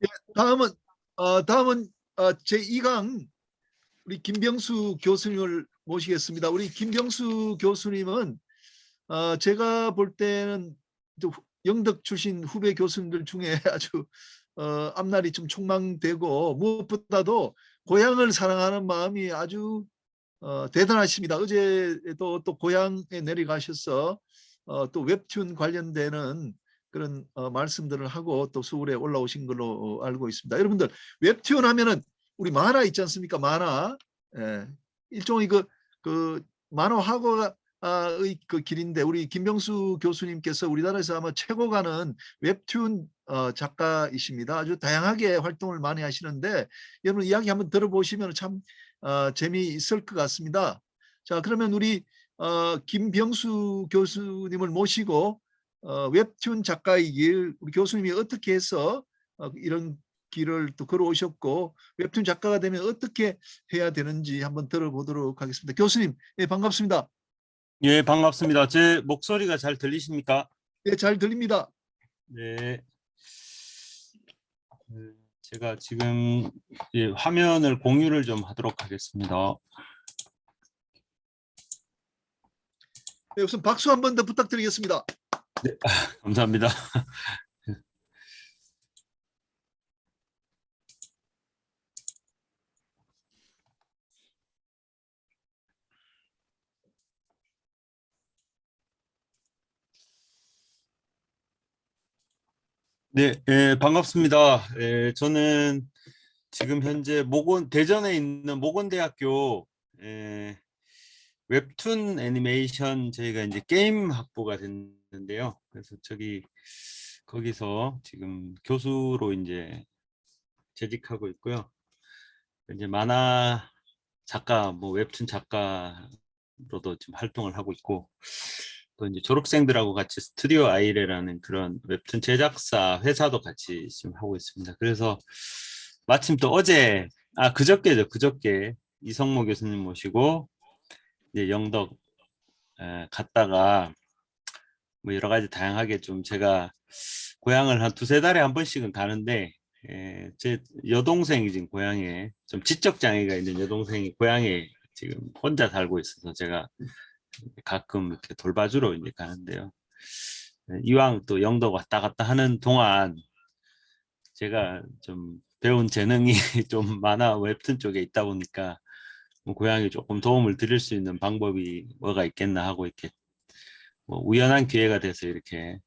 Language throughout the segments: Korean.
예, 다음은 제2강 우리 김병수 교수님을 모시겠습니다. 우리 김병수 교수님은 제가 볼 때는 영덕 출신 후배 교수님들 중에 아주 앞날이 좀 촉망되고 무엇보다도 고향을 사랑하는 마음이 아주 대단하십니다. 어제도 또 고향에 내려가셔서 또 웹툰 관련되는 그런 말씀들을 하고 또 서울에 올라오신 걸로 알고 있습니다. 여러분들 웹툰 하면은 우리 만화 있지 않습니까? 만화. 예. 일종의 그 만화학과의 그 길인데 우리 김병수 교수님께서 우리나라에서 아마 최고 가는 웹툰 작가이십니다. 아주 다양하게 활동을 많이 하시는데 여러분 이야기 한번 들어보시면 참 재미있을 것 같습니다. 자, 그러면 우리 김병수 교수님을 모시고 웹툰 작가의 길, 우리 교수님이 어떻게 해서 이런 길을 또 걸어오셨고 웹툰 작가가 되면 어떻게 해야 되는지 한번 들어보도록 하겠습니다. 교수님, 예, 반갑습니다. 예, 반갑습니다. 제 목소리가 잘 들리십니까? 예, 잘 들립니다. 네. 제가 지금 화면을 공유를 좀 하도록 하겠습니다. 네, 우선 박수 한 번 더 부탁드리겠습니다. 네, 감사합니다. 네, 반갑습니다. 저는 지금 현재 대전에 있는 모건대학교 웹툰 애니메이션 저희가 이제 게임 학부가 됐는데요. 그래서 거기서 지금 교수로 이제 재직하고 있고요. 이제 만화 작가, 웹툰 작가로도 좀 활동을 하고 있고, 또 이제 졸업생들하고 같이 스튜디오 아이레라는 그런 웹툰 제작사 회사도 같이 지금 하고 있습니다. 그래서 마침 또 그저께 이성모 교수님 모시고 이제 영덕 갔다가 여러 가지 다양하게 좀 제가 고향을 한 두세 달에 한 번씩은 가는데 제 여동생이 지금 고향에 좀 지적 장애가 있는 여동생이 고향에 지금 혼자 살고 있어서 제가 가끔 이렇게 돌봐주러 이제 가는데요. 이왕 또 영덕 왔다 갔다 하는 동안 제가 좀 배운 재능이 좀 만화 웹툰 쪽에 있다 보니까 고향에 조금 도움을 드릴 수 있는 방법이 뭐가 있겠나 하고 이렇게 우연한 기회가 돼서 이렇게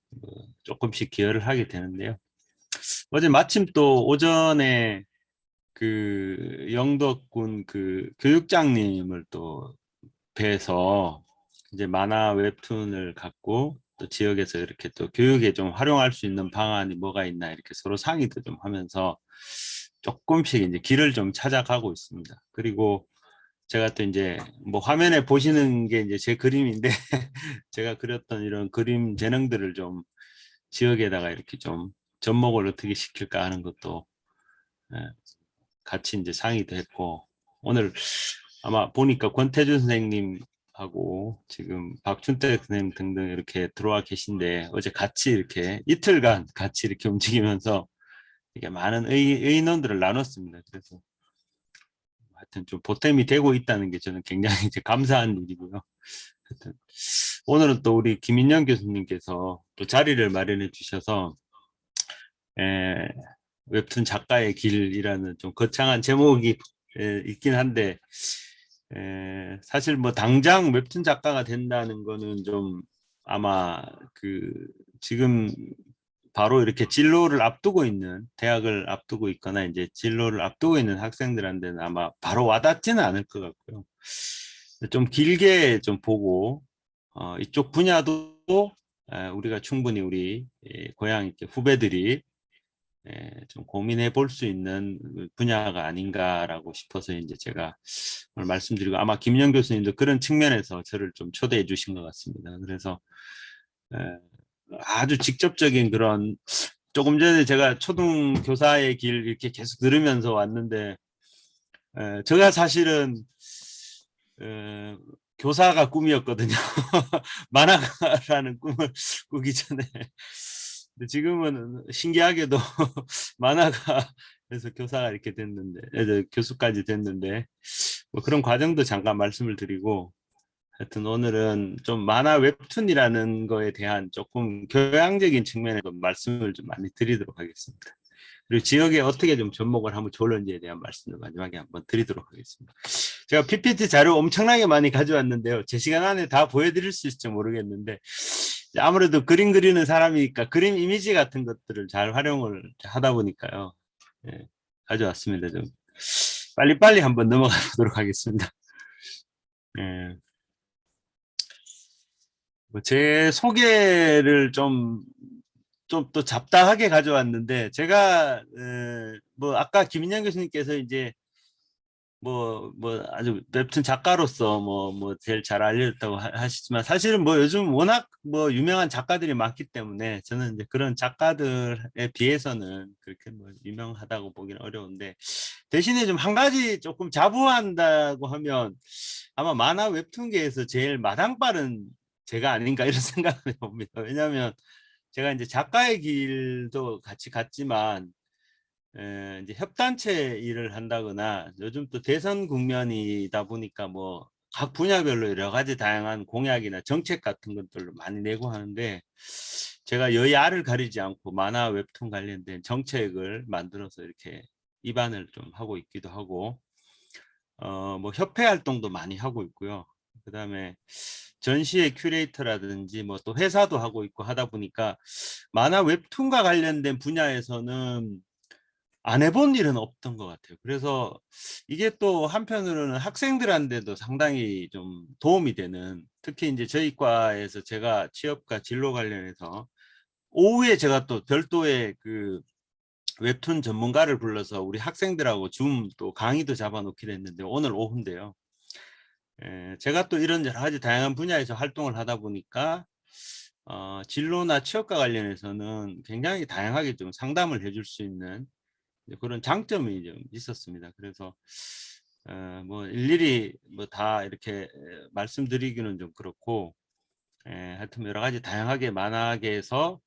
조금씩 기여를 하게 되는데요. 어제 마침 또 오전에 그 영덕군 그 교육장님을 또 뵈서 이제 만화 웹툰을 갖고 또 지역에서 이렇게 또 교육에 좀 활용할 수 있는 방안이 뭐가 있나 이렇게 서로 상의도 좀 하면서 조금씩 이제 길을 좀 찾아가고 있습니다. 그리고 제가 또 이제 화면에 보시는 게 이제 제 그림인데 제가 그렸던 이런 그림 재능들을 좀 지역에다가 이렇게 좀 접목을 어떻게 시킬까 하는 것도 같이 이제 상의도 했고, 오늘 아마 보니까 권태준 선생님하고 지금 박춘태 선생님 등등 이렇게 들어와 계신데 어제 같이 이렇게 이틀간 같이 이렇게 움직이면서 이게 많은 의논들을 나눴습니다. 그래서 하여튼 좀 보탬이 되고 있다는 게 저는 굉장히 이제 감사한 일이고요. 하여튼 오늘은 또 우리 김인영 교수님께서 또 자리를 마련해 주셔서 웹툰 작가의 길이라는 좀 거창한 제목이 있긴 한데 사실 당장 웹툰 작가가 된다는 거는 좀 아마 지금 바로 이렇게 진로를 앞두고 있는 대학을 앞두고 있거나 이제 진로를 앞두고 있는 학생들한테는 아마 바로 와닿지는 않을 것 같고요. 좀 길게 좀 보고 이쪽 분야도 우리가 충분히 우리 고향 후배들이 좀 고민해 볼 수 있는 분야가 아닌가라고 싶어서 이제 제가 오늘 말씀드리고 아마 김영 교수님도 그런 측면에서 저를 좀 초대해 주신 것 같습니다. 그래서 아주 직접적인 그런 조금 전에 제가 초등 교사의 길 이렇게 계속 들으면서 왔는데 제가 사실은 교사가 꿈이었거든요. 만화가라는 꿈을 꾸기 전에 근데 지금은 신기하게도 만화가 그래서 교사가 이렇게 됐는데 교수까지 됐는데 뭐 그런 과정도 잠깐 말씀을 드리고 하여튼 오늘은 좀 만화 웹툰이라는 거에 대한 조금 교양적인 측면에서 말씀을 좀 많이 드리도록 하겠습니다. 그리고 지역에 어떻게 좀 접목을 하면 좋을지에 대한 말씀을 마지막에 한번 드리도록 하겠습니다. 제가 PPT 자료 엄청나게 많이 가져왔는데요. 제 시간 안에 다 보여드릴 수 있을지 모르겠는데 아무래도 그림 그리는 사람이니까 그림 이미지 같은 것들을 잘 활용을 하다 보니까요. 예, 가져왔습니다. 좀 빨리빨리 한번 넘어가 보도록 하겠습니다. 예. 제 소개를 좀 또 잡다하게 가져왔는데 제가 뭐 아까 김인영 교수님께서 이제 뭐 아주 웹툰 작가로서 뭐 제일 잘 알려졌다고 하시지만 사실은 뭐 요즘 워낙 뭐 유명한 작가들이 많기 때문에 저는 이제 그런 작가들에 비해서는 그렇게 뭐 유명하다고 보기는 어려운데 대신에 좀 한 가지 조금 자부한다고 하면 아마 만화 웹툰계에서 제일 마당발은 제가 아닌가 이런 생각을 해봅니다. 왜냐하면 제가 이제 작가의 길도 같이 갔지만 이제 협단체 일을 한다거나 요즘 또 대선 국면이다 보니까 뭐 각 분야별로 여러 가지 다양한 공약이나 정책 같은 것들을 많이 내고 하는데 제가 여야를 가리지 않고 만화 웹툰 관련된 정책을 만들어서 이렇게 입안을 좀 하고 있기도 하고 뭐 협회 활동도 많이 하고 있고요. 그다음에 전시의 큐레이터라든지 뭐 또 회사도 하고 있고 하다 보니까 만화 웹툰과 관련된 분야에서는 안 해본 일은 없던 것 같아요. 그래서 이게 또 한편으로는 학생들한테도 상당히 좀 도움이 되는 특히 이제 저희 과에서 제가 취업과 진로 관련해서 오후에 제가 또 별도의 그 웹툰 전문가를 불러서 우리 학생들하고 줌 또 강의도 잡아놓기로 했는데 오늘 오후인데요. 제가 또 이런 여러 가지 다양한 분야에서 활동을 하다 보니까 진로나 취업과 관련해서는 굉장히 다양하게 좀 상담을 해줄 수 있는 그런 장점이 좀 있었습니다. 그래서 뭐 일일이 뭐 다 이렇게 말씀드리기는 좀 그렇고 하여튼 여러 가지 다양하게 만화계에서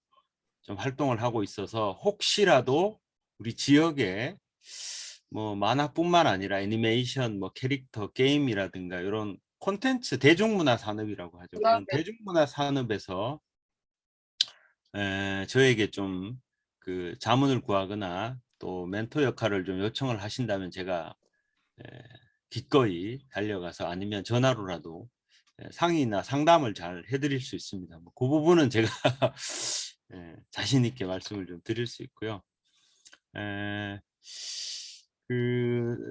좀 활동을 하고 있어서 혹시라도 우리 지역에 뭐 만화뿐만 아니라 애니메이션, 뭐 캐릭터, 게임이라든가 이런 콘텐츠 대중문화 산업이라고 하죠. 그런 대중문화 산업에서 저에게 좀 그 자문을 구하거나 또 멘토 역할을 좀 요청을 하신다면 제가 기꺼이 달려가서 아니면 전화로라도 상의나 상담을 잘 해드릴 수 있습니다. 뭐 그 부분은 제가 자신 있게 말씀을 좀 드릴 수 있고요.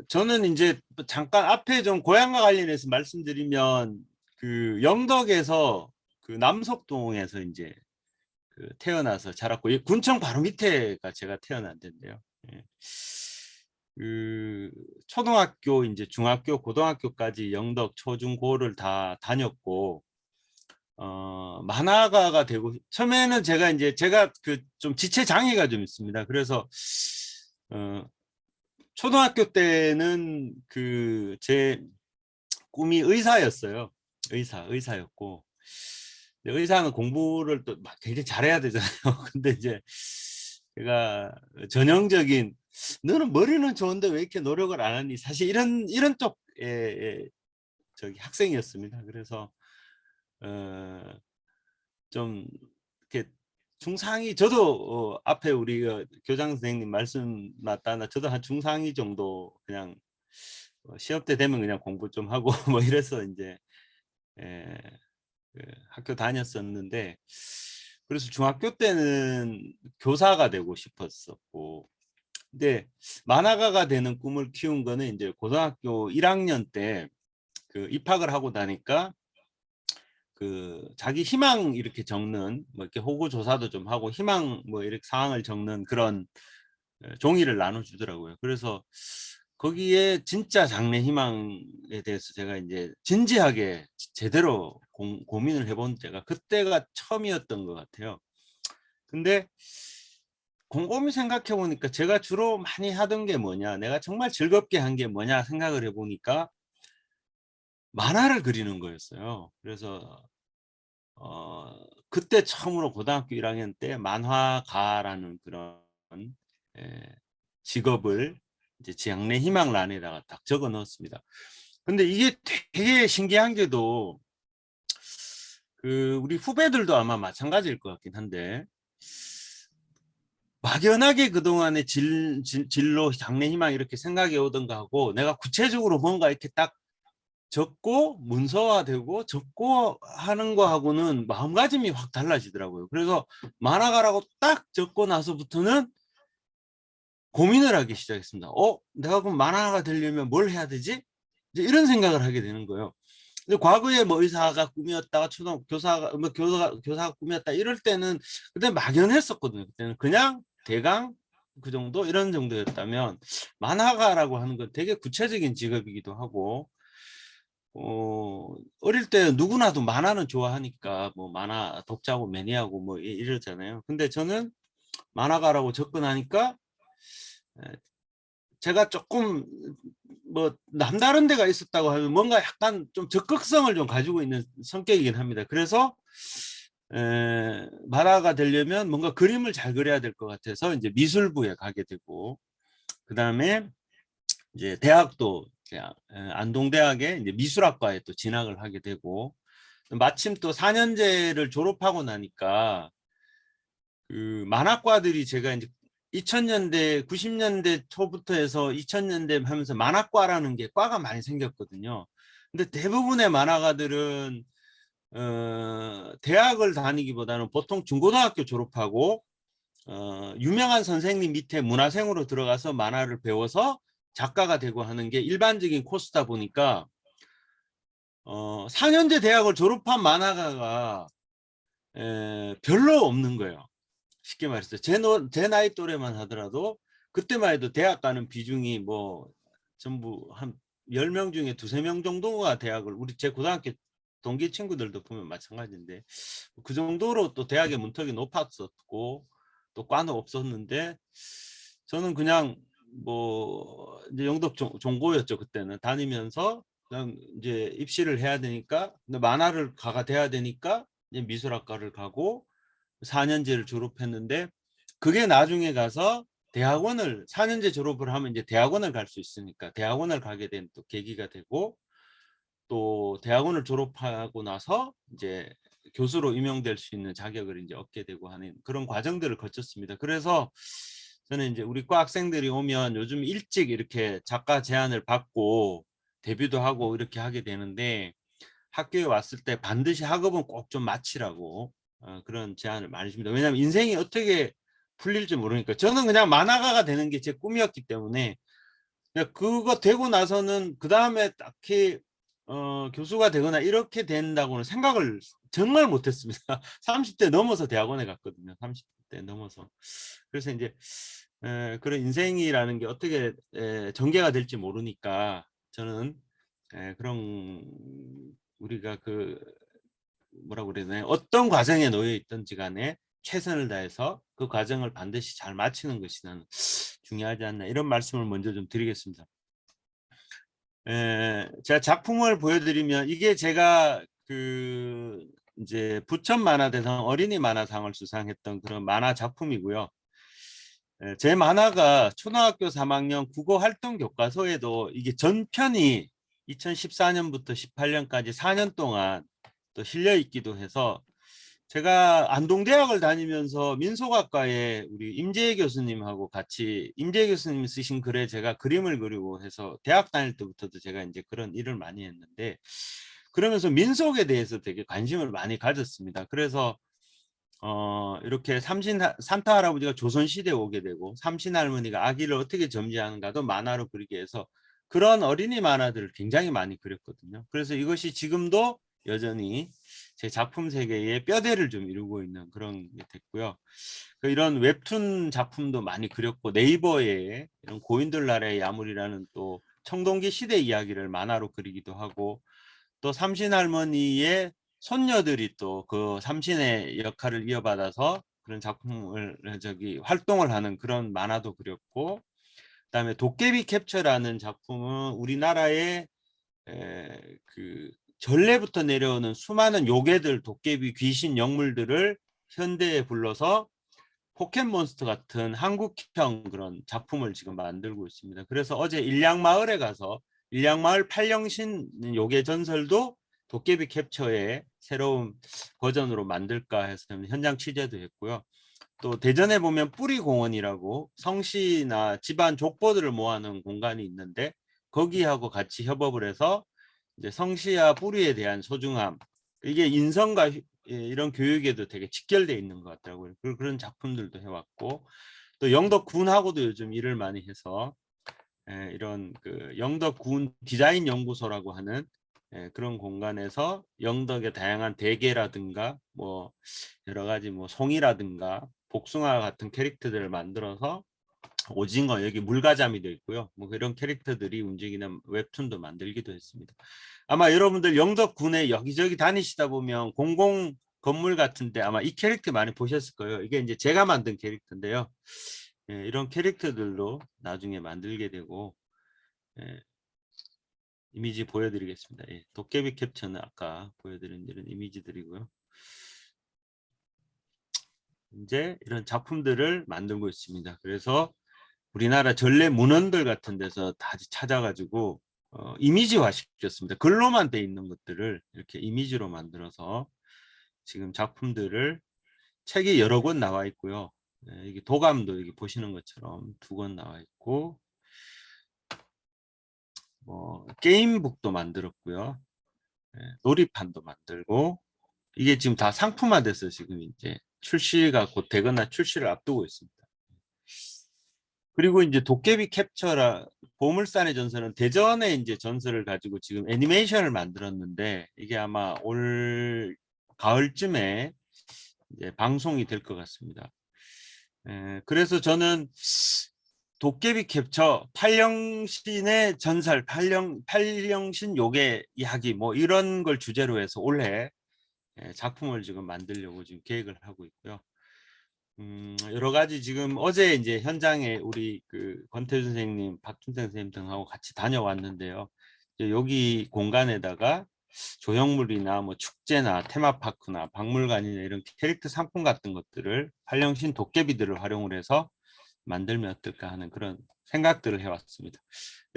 저는 이제 잠깐 앞에 좀 고향과 관련해서 말씀드리면 그 영덕에서 그 남석동에서 이제 그 태어나서 자랐고 군청 바로 밑에가 제가 태어난 데인데요. 예. 그 초등학교 이제 중학교 고등학교까지 영덕 초중고를 다 다녔고 만화가가 되고 처음에는 제가 그 좀 지체 장애가 좀 있습니다. 그래서 초등학교 때는 그 제 꿈이 의사였어요. 의사였고 의사는 공부를 또 막 굉장히 잘해야 되잖아요. 근데 이제 제가 전형적인 너는 머리는 좋은데 왜 이렇게 노력을 안 하니 사실 이런 쪽의 저기 학생이었습니다. 그래서 좀 이렇게 중상위 저도 앞에 우리 교장 선생님 말씀 맞다나 저도 한 중상위 정도 그냥 시험 때 되면 그냥 공부 좀 하고 뭐 이래서 이제 그 학교 다녔었는데 그래서 중학교 때는 교사가 되고 싶었었고 근데 만화가가 되는 꿈을 키운 거는 이제 고등학교 1학년 때 그 입학을 하고 나니까 그 자기 희망 이렇게 적는 뭐 이렇게 호구 조사도 좀 하고 희망 뭐 이렇게 사항을 적는 그런 종이를 나눠주더라고요. 그래서 거기에 진짜 장래 희망에 대해서 제가 이제 진지하게 제대로 고민을 해본 때가 그때가 처음이었던 것 같아요. 근데 곰곰이 생각해 보니까 제가 주로 많이 하던 게 뭐냐 내가 정말 즐겁게 한 게 뭐냐 생각을 해보니까 만화를 그리는 거였어요. 그래서 그때 처음으로 고등학교 1학년 때 만화가라는 그런 에, 직업을 이제 제 장래 희망란에다가 딱 적어 넣었습니다. 근데 이게 되게 신기한 게도 그 우리 후배들도 아마 마찬가지일 것 같긴 한데 막연하게 그동안의 진로 장래 희망 이렇게 생각해 오던 거하고 내가 구체적으로 뭔가 이렇게 딱 적고 문서화되고 적고 하는 거하고는 마음가짐이 확 달라지더라고요. 그래서 만화가라고 딱 적고 나서부터는 고민을 하기 시작했습니다. 내가 그럼 만화가가 되려면 뭘 해야 되지? 이제 이런 생각을 하게 되는 거예요. 근데 과거에 뭐 의사가 꿈이었다가 초등 교사가 뭐 교사가 꿈이었다 이럴 때는 그때 막연했었거든요. 그때는 그냥 대강 그 정도 이런 정도였다면 만화가라고 하는 건 되게 구체적인 직업이기도 하고 어릴 때 누구나도 만화는 좋아하니까 뭐 만화 독자고 매니아고 뭐 이러잖아요. 근데 저는 만화가라고 접근하니까 제가 조금 뭐 남다른 데가 있었다고 하면 뭔가 약간 좀 적극성을 좀 가지고 있는 성격이긴 합니다. 그래서 만화가 되려면 뭔가 그림을 잘 그려야 될 것 같아서 이제 미술부에 가게 되고 그 다음에 이제 대학도 안동대학에 이제 미술학과에 또 진학을 하게 되고 마침 또 4년제를 졸업하고 나니까 그 만화과들이 제가 이제 2000년대 90년대 초부터 해서 2000년대 하면서 만화과라는 게 과가 많이 생겼거든요. 근데 대부분의 만화가들은 대학을 다니기보다는 보통 중고등학교 졸업하고 유명한 선생님 밑에 문화생으로 들어가서 만화를 배워서 작가가 되고 하는 게 일반적인 코스다 보니까 4년제 대학을 졸업한 만화가가 별로 없는 거예요. 쉽게 말해서 제 나이 또래만 하더라도 그때만 해도 대학 가는 비중이 뭐 전부 한 10명 중에 두세 명 정도가 대학을 우리 제 고등학교 동기 친구들도 보면 마찬가지인데 그 정도로 또 대학의 문턱이 높았었고 또 과는 없었는데 저는 그냥 뭐 이제 영덕 종고였죠. 그때는 다니면서 그냥 이제 입시를 해야 되니까 근데 만화를 가가 돼야 되니까 이제 미술학과를 가고 4년제를 졸업했는데 그게 나중에 가서 대학원을 4년제 졸업을 하면 이제 대학원을 갈 수 있으니까 대학원을 가게 된 또 계기가 되고 또 대학원을 졸업하고 나서 이제 교수로 임용될 수 있는 자격을 이제 얻게 되고 하는 그런 과정들을 거쳤습니다. 그래서 저는 이제 우리 과 학생들이 오면 요즘 일찍 이렇게 작가 제안을 받고 데뷔도 하고 이렇게 하게 되는데 학교에 왔을 때 반드시 학업은 꼭 좀 마치라고 그런 제안을 많이 줍니다. 왜냐하면 인생이 어떻게 풀릴지 모르니까 저는 그냥 만화가가 되는 게 제 꿈이었기 때문에 그거 되고 나서는 그 다음에 딱히 교수가 되거나 이렇게 된다고는 생각을 정말 못했습니다. 30대 넘어서 대학원에 갔거든요. 30대 넘어서. 그래서 이제 그런 인생이라는 게 어떻게 전개가 될지 모르니까 저는 그런 우리가 그 뭐라고 그래야 되나요? 어떤 과정에 놓여 있든지 간에 최선을 다해서 그 과정을 반드시 잘 마치는 것이 나는 중요하지 않나 이런 말씀을 먼저 좀 드리겠습니다. 제가 작품을 보여드리면 이게 제가 그 이제 부천 만화대상 어린이 만화상을 수상했던 그런 만화 작품이고요. 제 만화가 초등학교 3학년 국어 활동 교과서에도 이게 전편이 2014년부터 18년까지 4년 동안 또 실려 있기도 해서 제가 안동대학을 다니면서 민속학과에 우리 임재희 교수님하고 같이 임재희 교수님이 쓰신 글에 제가 그림을 그리고 해서 대학 다닐 때부터도 제가 이제 그런 일을 많이 했는데 그러면서 민속에 대해서 되게 관심을 많이 가졌습니다. 그래서 이렇게 산타 할아버지가 조선시대에 오게 되고 삼신 할머니가 아기를 어떻게 점지하는가도 만화로 그리게 해서 그런 어린이 만화들을 굉장히 많이 그렸거든요. 그래서 이것이 지금도 여전히 제 작품 세계에 뼈대를 좀 이루고 있는 그런 게 됐고요. 이런 웹툰 작품도 많이 그렸고 네이버에 이런 고인들 나라의 야물이라는 또 청동기 시대 이야기를 만화로 그리기도 하고 또 삼신 할머니의 손녀들이 또 그 삼신의 역할을 이어받아서 그런 작품을 활동을 하는 그런 만화도 그렸고 그다음에 도깨비 캡처라는 작품은 우리나라의 그 전래부터 내려오는 수많은 요괴들, 도깨비, 귀신, 영물들을 현대에 불러서 포켓몬스터 같은 한국형 그런 작품을 지금 만들고 있습니다. 그래서 어제 일양마을에 가서 일양마을 팔령신 요괴 전설도 도깨비 캡처의 새로운 버전으로 만들까 해서 현장 취재도 했고요. 또 대전에 보면 뿌리공원이라고 성씨나 집안 족보들을 모아놓은 공간이 있는데 거기하고 같이 협업을 해서 이제 성씨와 뿌리에 대한 소중함, 이게 인성과 이런 교육에도 되게 직결돼 있는 것 같더라고요. 그런 작품들도 해왔고, 또 영덕군하고도 요즘 일을 많이 해서 이런 그 영덕군 디자인 연구소라고 하는 그런 공간에서 영덕의 다양한 대게라든가 뭐 여러 가지 뭐 송이라든가 복숭아 같은 캐릭터들을 만들어서 오징어, 여기 물가잠이 되어 있고요. 뭐 이런 캐릭터들이 움직이는 웹툰도 만들기도 했습니다. 아마 여러분들 영덕군에 여기저기 다니시다 보면 공공 건물 같은데 아마 이 캐릭터 많이 보셨을 거예요. 이게 이제 제가 만든 캐릭터인데요. 이런 캐릭터들로 나중에 만들게 되고, 이미지 보여드리겠습니다. 도깨비 캡처는 아까 보여드린 이런 이미지들이고요. 이제 이런 작품들을 만들고 있습니다. 그래서 우리나라 전래 문헌들 같은 데서 다 찾아가지고 이미지화 시켰습니다. 글로만 돼 있는 것들을 이렇게 이미지로 만들어서 지금 작품들을, 책이 여러 권 나와 있고요. 이게 도감도 여기 보시는 것처럼 2권 나와 있고, 뭐 게임북도 만들었고요. 놀이판도 만들고, 이게 지금 다 상품화돼서 지금 이제 출시가 곧 되거나 출시를 앞두고 있습니다. 그리고 이제 도깨비 캡처라 보물산의 전설은 대전의 이제 전설을 가지고 지금 애니메이션을 만들었는데 이게 아마 올 가을쯤에 이제 방송이 될 것 같습니다. 그래서 저는 도깨비 캡처, 팔령신의 전설, 팔령신 요괴 이야기 뭐 이런 걸 주제로 해서 올해 작품을 지금 만들려고 지금 계획을 하고 있고요. 여러 가지 지금 어제 이제 현장에 우리 그 권태준 선생님, 박준태 선생님 등하고 같이 다녀왔는데요. 여기 공간에다가 조형물이나 뭐 축제나 테마파크나 박물관이나 이런 캐릭터 상품 같은 것들을 팔령신 도깨비들을 활용을 해서 만들면 어떨까 하는 그런 생각들을 해왔습니다.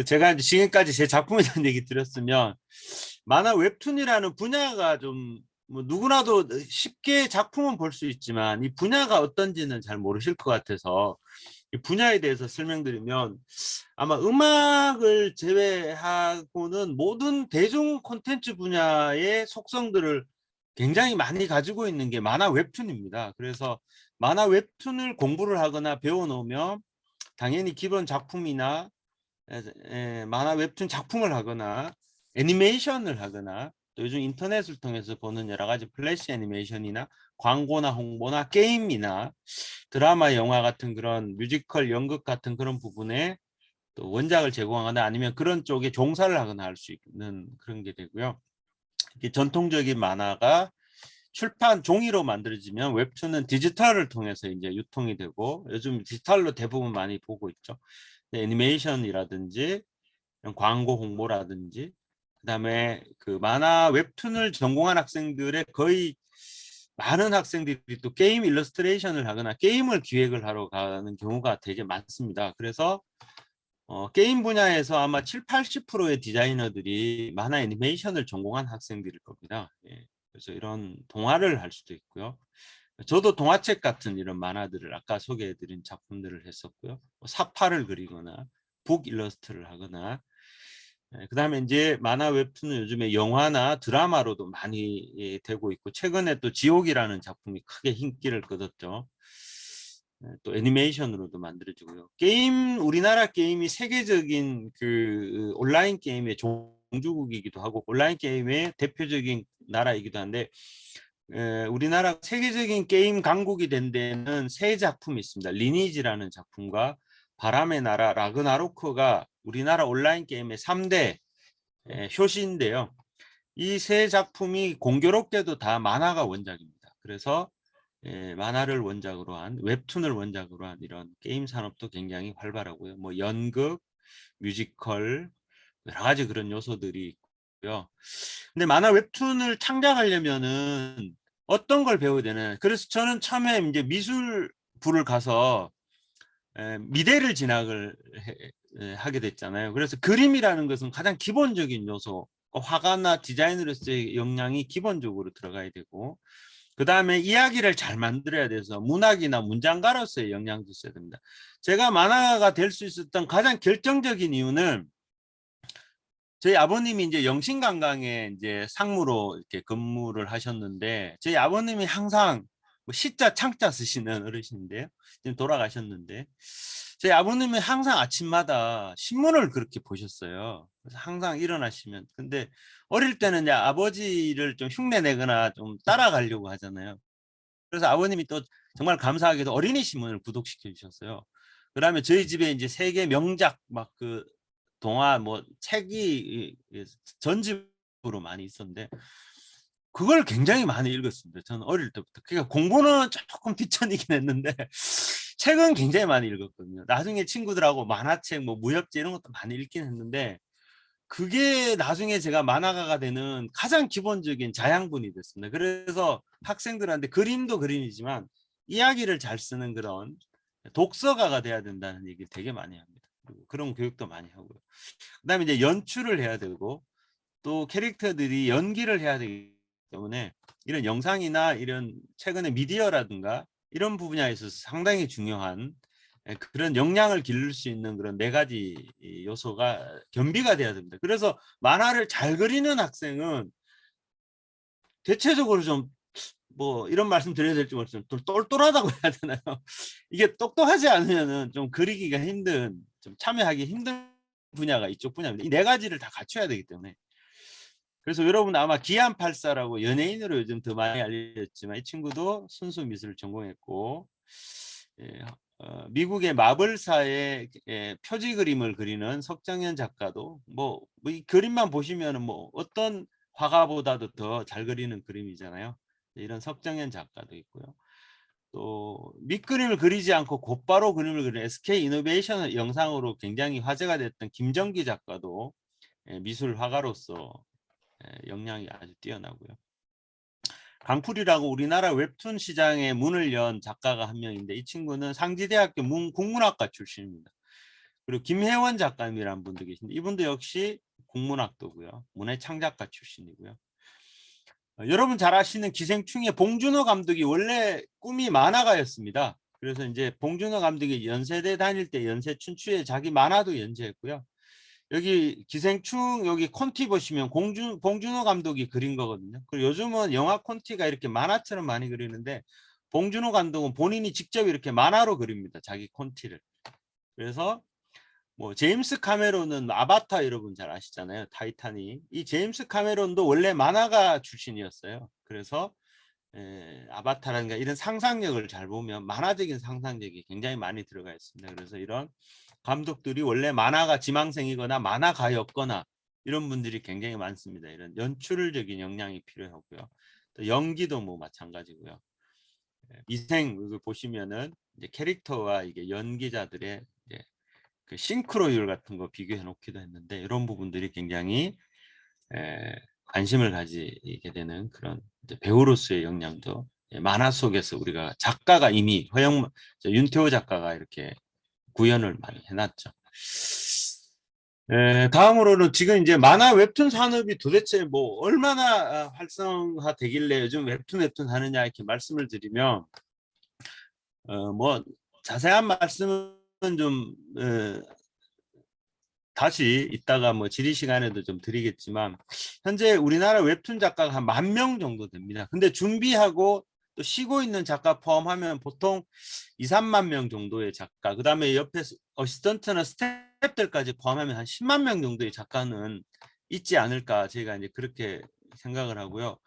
제가 이제 지금까지 제 작품에 대한 얘기 드렸으면 만화 웹툰이라는 분야가 좀 뭐 누구나도 쉽게 작품은 볼 수 있지만 이 분야가 어떤지는 잘 모르실 것 같아서 이 분야에 대해서 설명드리면 아마 음악을 제외하고는 모든 대중 콘텐츠 분야의 속성들을 굉장히 많이 가지고 있는 게 만화 웹툰입니다. 그래서 만화 웹툰을 공부를 하거나 배워놓으면 당연히 기본 작품이나 만화 웹툰 작품을 하거나 애니메이션을 하거나 또 요즘 인터넷을 통해서 보는 여러 가지 플래시 애니메이션이나 광고나 홍보나 게임이나 드라마, 영화 같은 그런 뮤지컬, 연극 같은 그런 부분에 또 원작을 제공하거나 아니면 그런 쪽에 종사를 하거나 할 수 있는 그런 게 되고요. 이게 전통적인 만화가 출판 종이로 만들어지면 웹툰은 디지털을 통해서 이제 유통이 되고 요즘 디지털로 대부분 많이 보고 있죠. 애니메이션이라든지 광고 홍보라든지 그다음에 그 만화 웹툰을 전공한 학생들의 거의 많은 학생들이 또 게임 일러스트레이션을 하거나 게임을 기획을 하러 가는 경우가 되게 많습니다. 그래서 게임 분야에서 아마 7, 80%의 디자이너들이 만화 애니메이션을 전공한 학생들일 겁니다. 그래서 이런 동화를 할 수도 있고요. 저도 동화책 같은 이런 만화들을 아까 소개해드린 작품들을 했었고요. 사파를 그리거나 북 일러스트를 하거나 그다음에 이제 만화 웹툰은 요즘에 영화나 드라마로도 많이 되고 있고 최근에 또 지옥이라는 작품이 크게 인기를 끌었죠. 또 애니메이션으로도 만들어지고요. 게임, 우리나라 게임이 세계적인 그 온라인 게임의 종주국이기도 하고 온라인 게임의 대표적인 나라이기도 한데 우리나라 세계적인 게임 강국이 된 데는 세 작품이 있습니다. 리니지라는 작품과 바람의 나라 라그나로크가 우리나라 온라인 게임의 3대 효시인데요. 이 세 작품이 공교롭게도 다 만화가 원작입니다. 그래서 만화를 원작으로 한 웹툰을 원작으로 한 이런 게임 산업도 굉장히 활발하고요. 뭐 연극, 뮤지컬 여러 가지 그런 요소들이 근데 만화 웹툰을 창작하려면은 어떤 걸 배워야 되나? 그래서 저는 처음에 이제 미술부를 가서 미대를 진학을 하게 됐잖아요. 그래서 그림이라는 것은 가장 기본적인 요소, 화가나 디자이너로서의 역량이 기본적으로 들어가야 되고, 그 다음에 이야기를 잘 만들어야 돼서 문학이나 문장가로서의 역량도 있어야 됩니다. 제가 만화가가 될 수 있었던 가장 결정적인 이유는 저희 아버님이 이제 영신관광에 이제 상무로 이렇게 근무를 하셨는데, 저희 아버님이 항상 뭐 시자 창자 쓰시는 어르신인데요. 지금 돌아가셨는데, 저희 아버님이 항상 아침마다 신문을 그렇게 보셨어요. 그래서 항상 일어나시면, 근데 어릴 때는 이제 아버지를 좀 흉내 내거나 좀 따라가려고 하잖아요. 그래서 아버님이 또 정말 감사하게도 어린이 신문을 구독시켜 주셨어요. 그다음에 저희 집에 이제 세계 명작 막 그 동화 뭐 책이 전집으로 많이 있었는데 그걸 굉장히 많이 읽었습니다. 저는 어릴 때부터. 그러니까 공부는 조금 뒤처지긴 했는데 책은 굉장히 많이 읽었거든요. 나중에 친구들하고 만화책, 뭐 무협지 이런 것도 많이 읽긴 했는데 그게 나중에 제가 만화가가 되는 가장 기본적인 자양분이 됐습니다. 그래서 학생들한테 그림도 그림이지만 이야기를 잘 쓰는 그런 독서가가 돼야 된다는 얘기 되게 많이 합니다. 그런 교육도 많이 하고요. 그다음에 이제 연출을 해야 되고 또 캐릭터들이 연기를 해야 되기 때문에 이런 영상이나 이런 최근에 미디어라든가 이런 분야에 있어서 상당히 중요한 그런 역량을 기를 수 있는 그런 네 가지 요소가 겸비가 돼야 됩니다. 그래서 만화를 잘 그리는 학생은 대체적으로 좀 뭐 이런 말씀 드려야 될지 모르겠지만 좀 똘똘하다고 해야 되나요? 이게 똑똑하지 않으면은 좀 그리기가 힘든, 좀 참여하기 힘든 분야가 이쪽 분야입니다. 이 네 가지를 다 갖춰야 되기 때문에. 그래서 여러분 아마 기안84라고 연예인으로 요즘 더 많이 알려졌지만 이 친구도 순수 미술을 전공했고, 예, 미국의 마블사의 표지 그림을 그리는 석정현 작가도 이 그림만 보시면은 뭐 어떤 화가보다도 더 잘 그리는 그림이잖아요. 이런 석정현 작가도 있고요. 또 밑그림을 그리지 않고 곧바로 그림을 그리는 SK 이노베이션 영상으로 굉장히 화제가 됐던 김정기 작가도 미술 화가로서 역량이 아주 뛰어나고요. 강풀이라고 우리나라 웹툰 시장에 문을 연 작가가 한 명인데 이 친구는 상지대학교 국문학과 출신입니다. 그리고 김혜원 작가님이라는 분도 계신데 이분도 역시 국문학도고요. 문해창작가 출신이고요. 여러분 잘 아시는 기생충의 봉준호 감독이 원래 꿈이 만화가였습니다. 그래서 이제 봉준호 감독이 연세대 다닐 때 연세춘추에 자기 만화도 연재했고요. 여기 기생충 여기 콘티 보시면 봉준호 감독이 그린 거거든요. 그리고 요즘은 영화 콘티가 이렇게 만화처럼 많이 그리는데 봉준호 감독은 본인이 직접 이렇게 만화로 그립니다. 자기 콘티를. 그래서 뭐 제임스 카메론은 아바타 여러분 잘 아시잖아요. 타이타닉. 이 제임스 카메론도 원래 만화가 출신이었어요. 그래서 아바타라든가 이런 상상력을 잘 보면 만화적인 상상력이 굉장히 많이 들어가 있습니다. 그래서 이런 감독들이 원래 만화가 지망생이거나 만화가였거나 이런 분들이 굉장히 많습니다. 이런 연출적인 역량이 필요하고요. 또 연기도 뭐 마찬가지고요. 미생 보시면은 이제 캐릭터와 이게 연기자들의 이제 그 싱크로율 같은 거 비교해 놓기도 했는데 이런 부분들이 굉장히 관심을 가지게 되는 그런 배우로서의 역량도 만화 속에서 우리가 작가가 이미 윤태호 작가가 이렇게 구현을 많이 해놨죠. 다음으로는 지금 이제 만화 웹툰 산업이 도대체 뭐 얼마나 활성화되길래 요즘 웹툰 하느냐 이렇게 말씀을 드리면 뭐 자세한 말씀은 좀 다시 이따가 뭐 질의 시간에도 좀 드리겠지만 현재 우리나라 웹툰 작가가 한 10,000명 정도 됩니다. 근데 준비하고 또 쉬고 있는 작가 포함하면 보통 2, 3만 명 정도의 작가, 그 다음에 옆에 어시스턴트나 스태프들까지 포함하면 한 10만 명 정도의 작가는 있지 않을까 제가 이제 그렇게 생각을 하고요.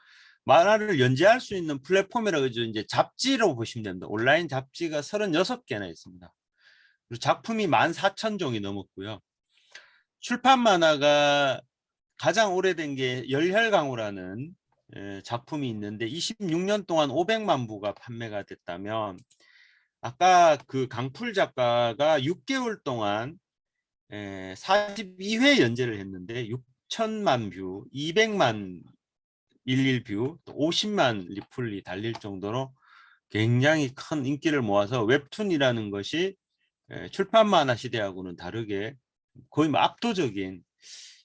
만화를 연재할 수 있는 플랫폼이라고 이제 잡지로 보시면 됩니다. 온라인 잡지가 36개나 있습니다. 그리고 작품이 14,000종이 넘었고요. 출판 만화가 가장 오래된 게 열혈강호라는 작품이 있는데 26년 동안 500만 부가 판매가 됐다면 아까 그 강풀 작가가 6개월 동안 42회 연재를 했는데 1000만 뷰, 200만 일일 뷰, 또 50만 리플이 달릴 정도로 굉장히 큰 인기를 모아서 웹툰이라는 것이 출판 만화 시대하고는 다르게 거의 뭐 압도적인,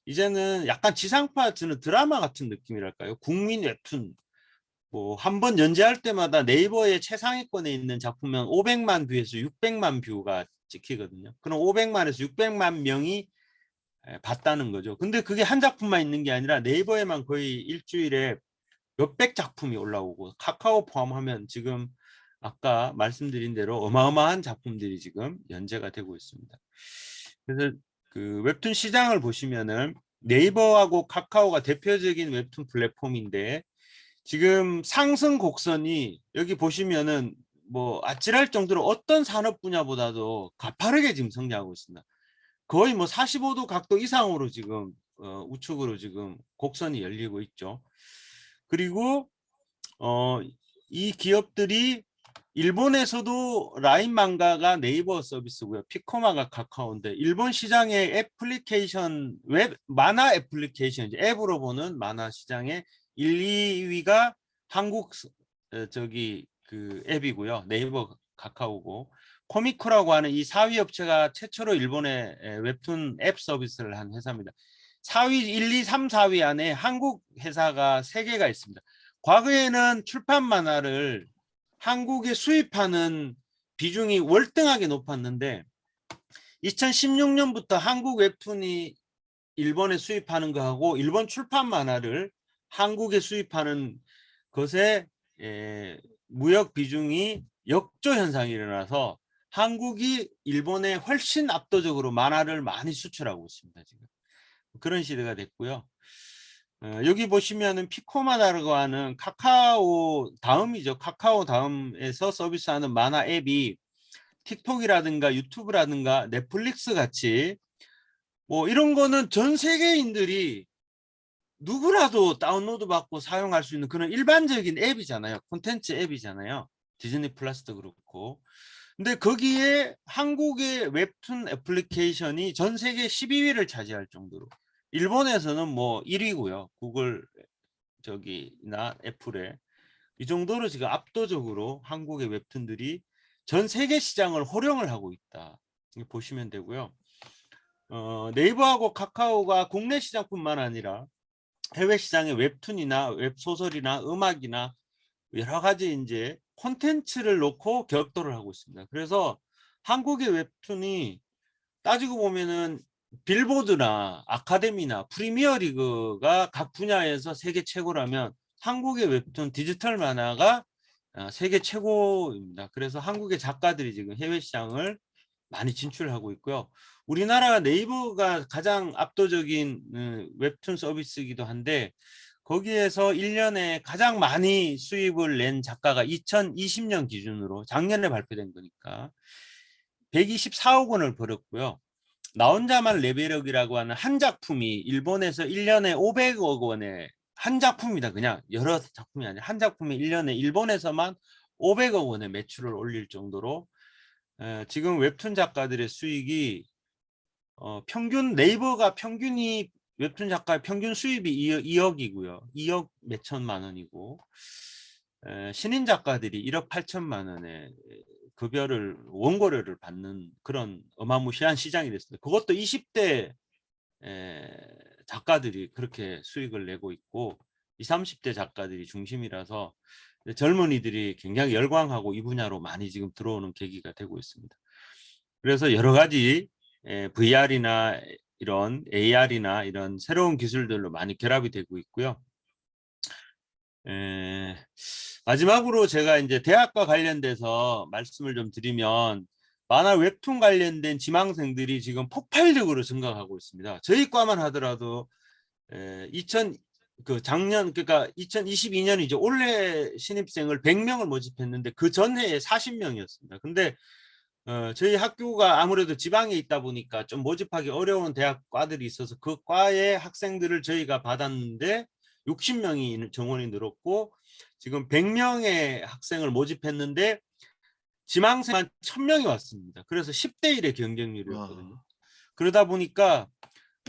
이제는 약간 지상파 저는 드라마 같은 느낌이랄까요? 국민 웹툰. 뭐 한 번 연재할 때마다 네이버의 최상위권에 있는 작품은 500만 뷰에서 600만 뷰가 찍히거든요. 그럼 500만에서 600만 명이 봤다는 거죠. 근데 그게 한 작품만 있는 게 아니라 네이버에만 거의 일주일에 몇백 작품이 올라오고, 카카오 포함하면 지금 아까 말씀드린 대로 어마어마한 작품들이 지금 연재가 되고 있습니다. 그래서 그 웹툰 시장을 보시면은 네이버하고 카카오가 대표적인 웹툰 플랫폼인데, 지금 상승 곡선이 여기 보시면은 뭐 아찔할 정도로 어떤 산업 분야보다도 가파르게 지금 성장하고 있습니다. 거의 뭐 45도 각도 이상으로 지금 우측으로 지금 곡선이 열리고 있죠. 그리고 이 기업들이 일본에서도 라인 망가가 네이버 서비스고요. 피코마가 카카오인데, 일본 시장의 애플리케이션 웹 만화 애플리케이션, 이제 앱으로 보는 만화 시장의 1, 2위가 한국 저기 그 앱이고요. 네이버, 카카오고, 코미코라고 하는 이 4위 업체가 최초로 일본의 웹툰 앱 서비스를 한 회사입니다. 4위 1, 2, 3, 4위 안에 한국 회사가 3개가 있습니다. 과거에는 출판 만화를 한국에 수입하는 비중이 월등하게 높았는데, 2016년부터 한국 웹툰이 일본에 수입하는 거하고 일본 출판 만화를 한국에 수입하는 것에 무역 비중이 역조 현상이 일어나서 한국이 일본에 훨씬 압도적으로 만화를 많이 수출하고 있습니다. 지금 그런 시대가 됐고요. 여기 보시면은 피코마다라고 하는 카카오 다음이죠. 카카오 다음에서 서비스하는 만화 앱이 틱톡이라든가 유튜브라든가 넷플릭스 같이 뭐 이런 거는 전 세계인들이 누구라도 다운로드 받고 사용할 수 있는 그런 일반적인 앱이잖아요. 콘텐츠 앱이잖아요. 디즈니 플러스도 그렇고. 근데 거기에 한국의 웹툰 애플리케이션이 전 세계 12위를 차지할 정도로, 일본에서는 뭐 1위고요. 구글 저기나 애플에 이 정도로 지금 압도적으로 한국의 웹툰들이 전 세계 시장을 호령을 하고 있다. 보시면 되고요. 네이버하고 카카오가 국내 시장뿐만 아니라 해외 시장의 웹툰이나 웹소설이나 음악이나 여러 가지 이제 콘텐츠를 놓고 격돌을 하고 있습니다. 그래서 한국의 웹툰이 따지고 보면은 빌보드나 아카데미나 프리미어리그가 각 분야에서 세계 최고라면 한국의 웹툰 디지털 만화가 세계 최고입니다. 그래서 한국의 작가들이 지금 해외 시장을 많이 진출하고 있고요. 우리나라 네이버가 가장 압도적인 웹툰 서비스이기도 한데, 거기에서 1년에 가장 많이 수입을 낸 작가가 2020년 기준으로 작년에 발표된 거니까 124억 원을 벌었고요. 나 혼자만 레벨업이라고 하는 한 작품이 일본에서 1년에 500억 원에, 한 작품이다. 그냥 여러 작품이 아니라 한 작품이 1년에 일본에서만 500억 원의 매출을 올릴 정도로 지금 웹툰 작가들의 수익이 평균 네이버가 평균이 웹툰 작가의 평균 수입이 2억이고요. 2억 몇천만 원이고, 신인 작가들이 1억 8천만 원의 급여를, 원고료를 받는 그런 어마무시한 시장이 됐습니다. 그것도 20대 작가들이 그렇게 수익을 내고 있고 20, 30대 작가들이 중심이라서 젊은이들이 굉장히 열광하고 이 분야로 많이 지금 들어오는 계기가 되고 있습니다. 그래서 여러 가지 VR이나 이런 AR이나 이런 새로운 기술들로 많이 결합이 되고 있고요. 마지막으로 제가 이제 대학과 관련돼서 말씀을 좀 드리면, 만화 웹툰 관련된 지망생들이 지금 폭발적으로 증가하고 있습니다. 저희 과만 하더라도 작년, 그러니까 2022년이죠. 올해 신입생을 100명을 모집했는데 그 전해에 40명이었습니다. 근데 저희 학교가 아무래도 지방에 있다 보니까 좀 모집하기 어려운 대학과들이 있어서 그 과의 학생들을 저희가 받았는데 60명이 정원이 늘었고, 지금 100명의 학생을 모집했는데 지망생만 1000명이 왔습니다. 그래서 10대 1의 경쟁률이었거든요. 그러다 보니까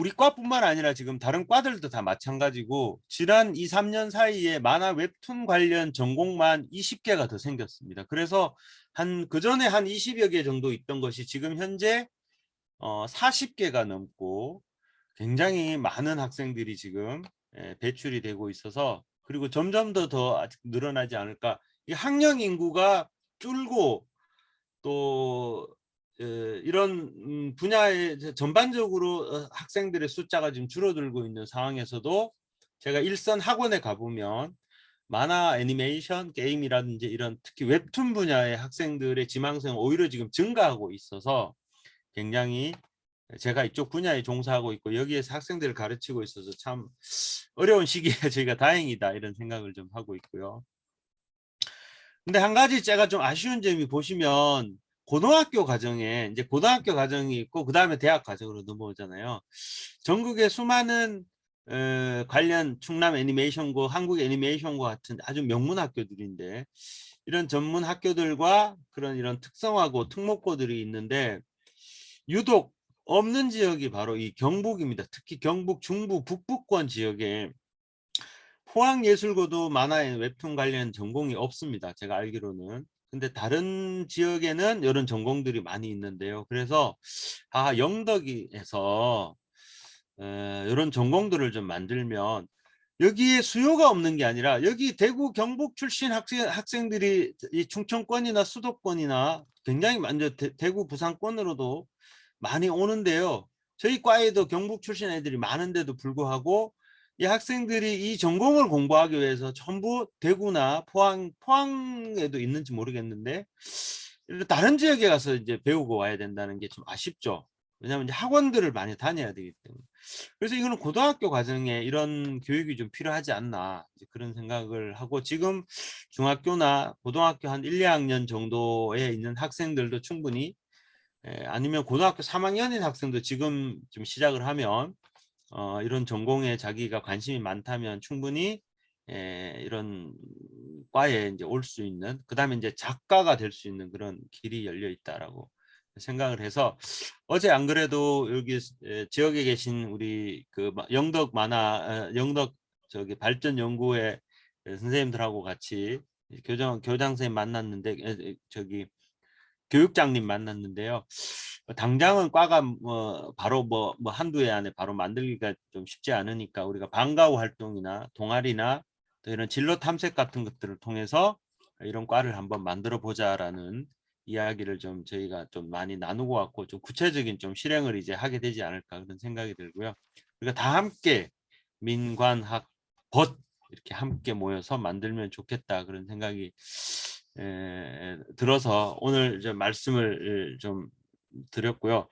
우리 과뿐만 아니라 지금 다른 과들도 다 마찬가지고 지난 2, 3년 사이에 만화 웹툰 관련 전공만 20개가 더 생겼습니다. 그래서 한 그전에 한 20여 개 정도 있던 것이 지금 현재 40개가 넘고 굉장히 많은 학생들이 지금 배출이 되고 있어서, 그리고 점점 더 아직 늘어나지 않을까. 이 학령 인구가 줄고 또 이런 분야에 전반적으로 학생들의 숫자가 지금 줄어들고 있는 상황에서도 제가 일선 학원에 가보면 만화, 애니메이션, 게임이라든지 이런 특히 웹툰 분야의 학생들의 지망생 오히려 지금 증가하고 있어서 굉장히 제가 이쪽 분야에 종사하고 있고 여기에서 학생들을 가르치고 있어서 참 어려운 시기에 저희가 다행이다 이런 생각을 좀 하고 있고요. 근데 한 가지 제가 좀 아쉬운 점이 보시면 고등학교 과정에 이제 고등학교 과정이 있고 그 다음에 대학 과정으로 넘어오잖아요. 전국의 수많은 관련 충남 애니메이션고, 한국 애니메이션고 같은 아주 명문 학교들인데 이런 전문 학교들과 그런 이런 특성화고 특목고들이 있는데 유독 없는 지역이 바로 이 경북입니다. 특히 경북 중부 북부권 지역에 포항예술고도 만화에 웹툰 관련 전공이 없습니다. 제가 알기로는. 근데 다른 지역에는 이런 전공들이 많이 있는데요. 그래서 영덕에서 이런 전공들을 좀 만들면 여기에 수요가 없는 게 아니라 여기 대구 경북 출신 학생들이 이 충청권이나 수도권이나 굉장히 많죠. 대구 부산권으로도 많이 오는데요. 저희 과에도 경북 출신 애들이 많은데도 불구하고 이 학생들이 이 전공을 공부하기 위해서 전부 대구나 포항에도 있는지 모르겠는데 다른 지역에 가서 이제 배우고 와야 된다는 게 좀 아쉽죠. 왜냐하면 이제 학원들을 많이 다녀야 되기 때문에. 그래서 이거는 고등학교 과정에 이런 교육이 좀 필요하지 않나 그런 생각을 하고, 지금 중학교나 고등학교 한 1, 2학년 정도에 있는 학생들도 충분히 아니면 고등학교 3학년인 학생도 지금 좀 시작을 하면 이런 전공에 자기가 관심이 많다면 충분히 이런 과에 이제 올 수 있는, 그다음에 이제 작가가 될 수 있는 그런 길이 열려 있다라고 생각을 해서, 어제 안 그래도 여기 지역에 계신 우리 그 영덕 영덕 저기 발전 연구회 선생님들하고 같이 교장 선생님 만났는데 저기 교육장님 만났는데요. 당장은 과가 바로 한두 해 안에 바로 만들기가 좀 쉽지 않으니까 우리가 방과후 활동이나 동아리나 또 이런 진로 탐색 같은 것들을 통해서 이런 과를 한번 만들어 보자라는 이야기를 좀 저희가 좀 많이 나누고 왔고, 좀 구체적인 좀 실행을 이제 하게 되지 않을까 그런 생각이 들고요. 그러니까 다 함께 민관학 법 이렇게 함께 모여서 만들면 좋겠다 그런 생각이 들어서 오늘 이제 말씀을 좀 드렸고요.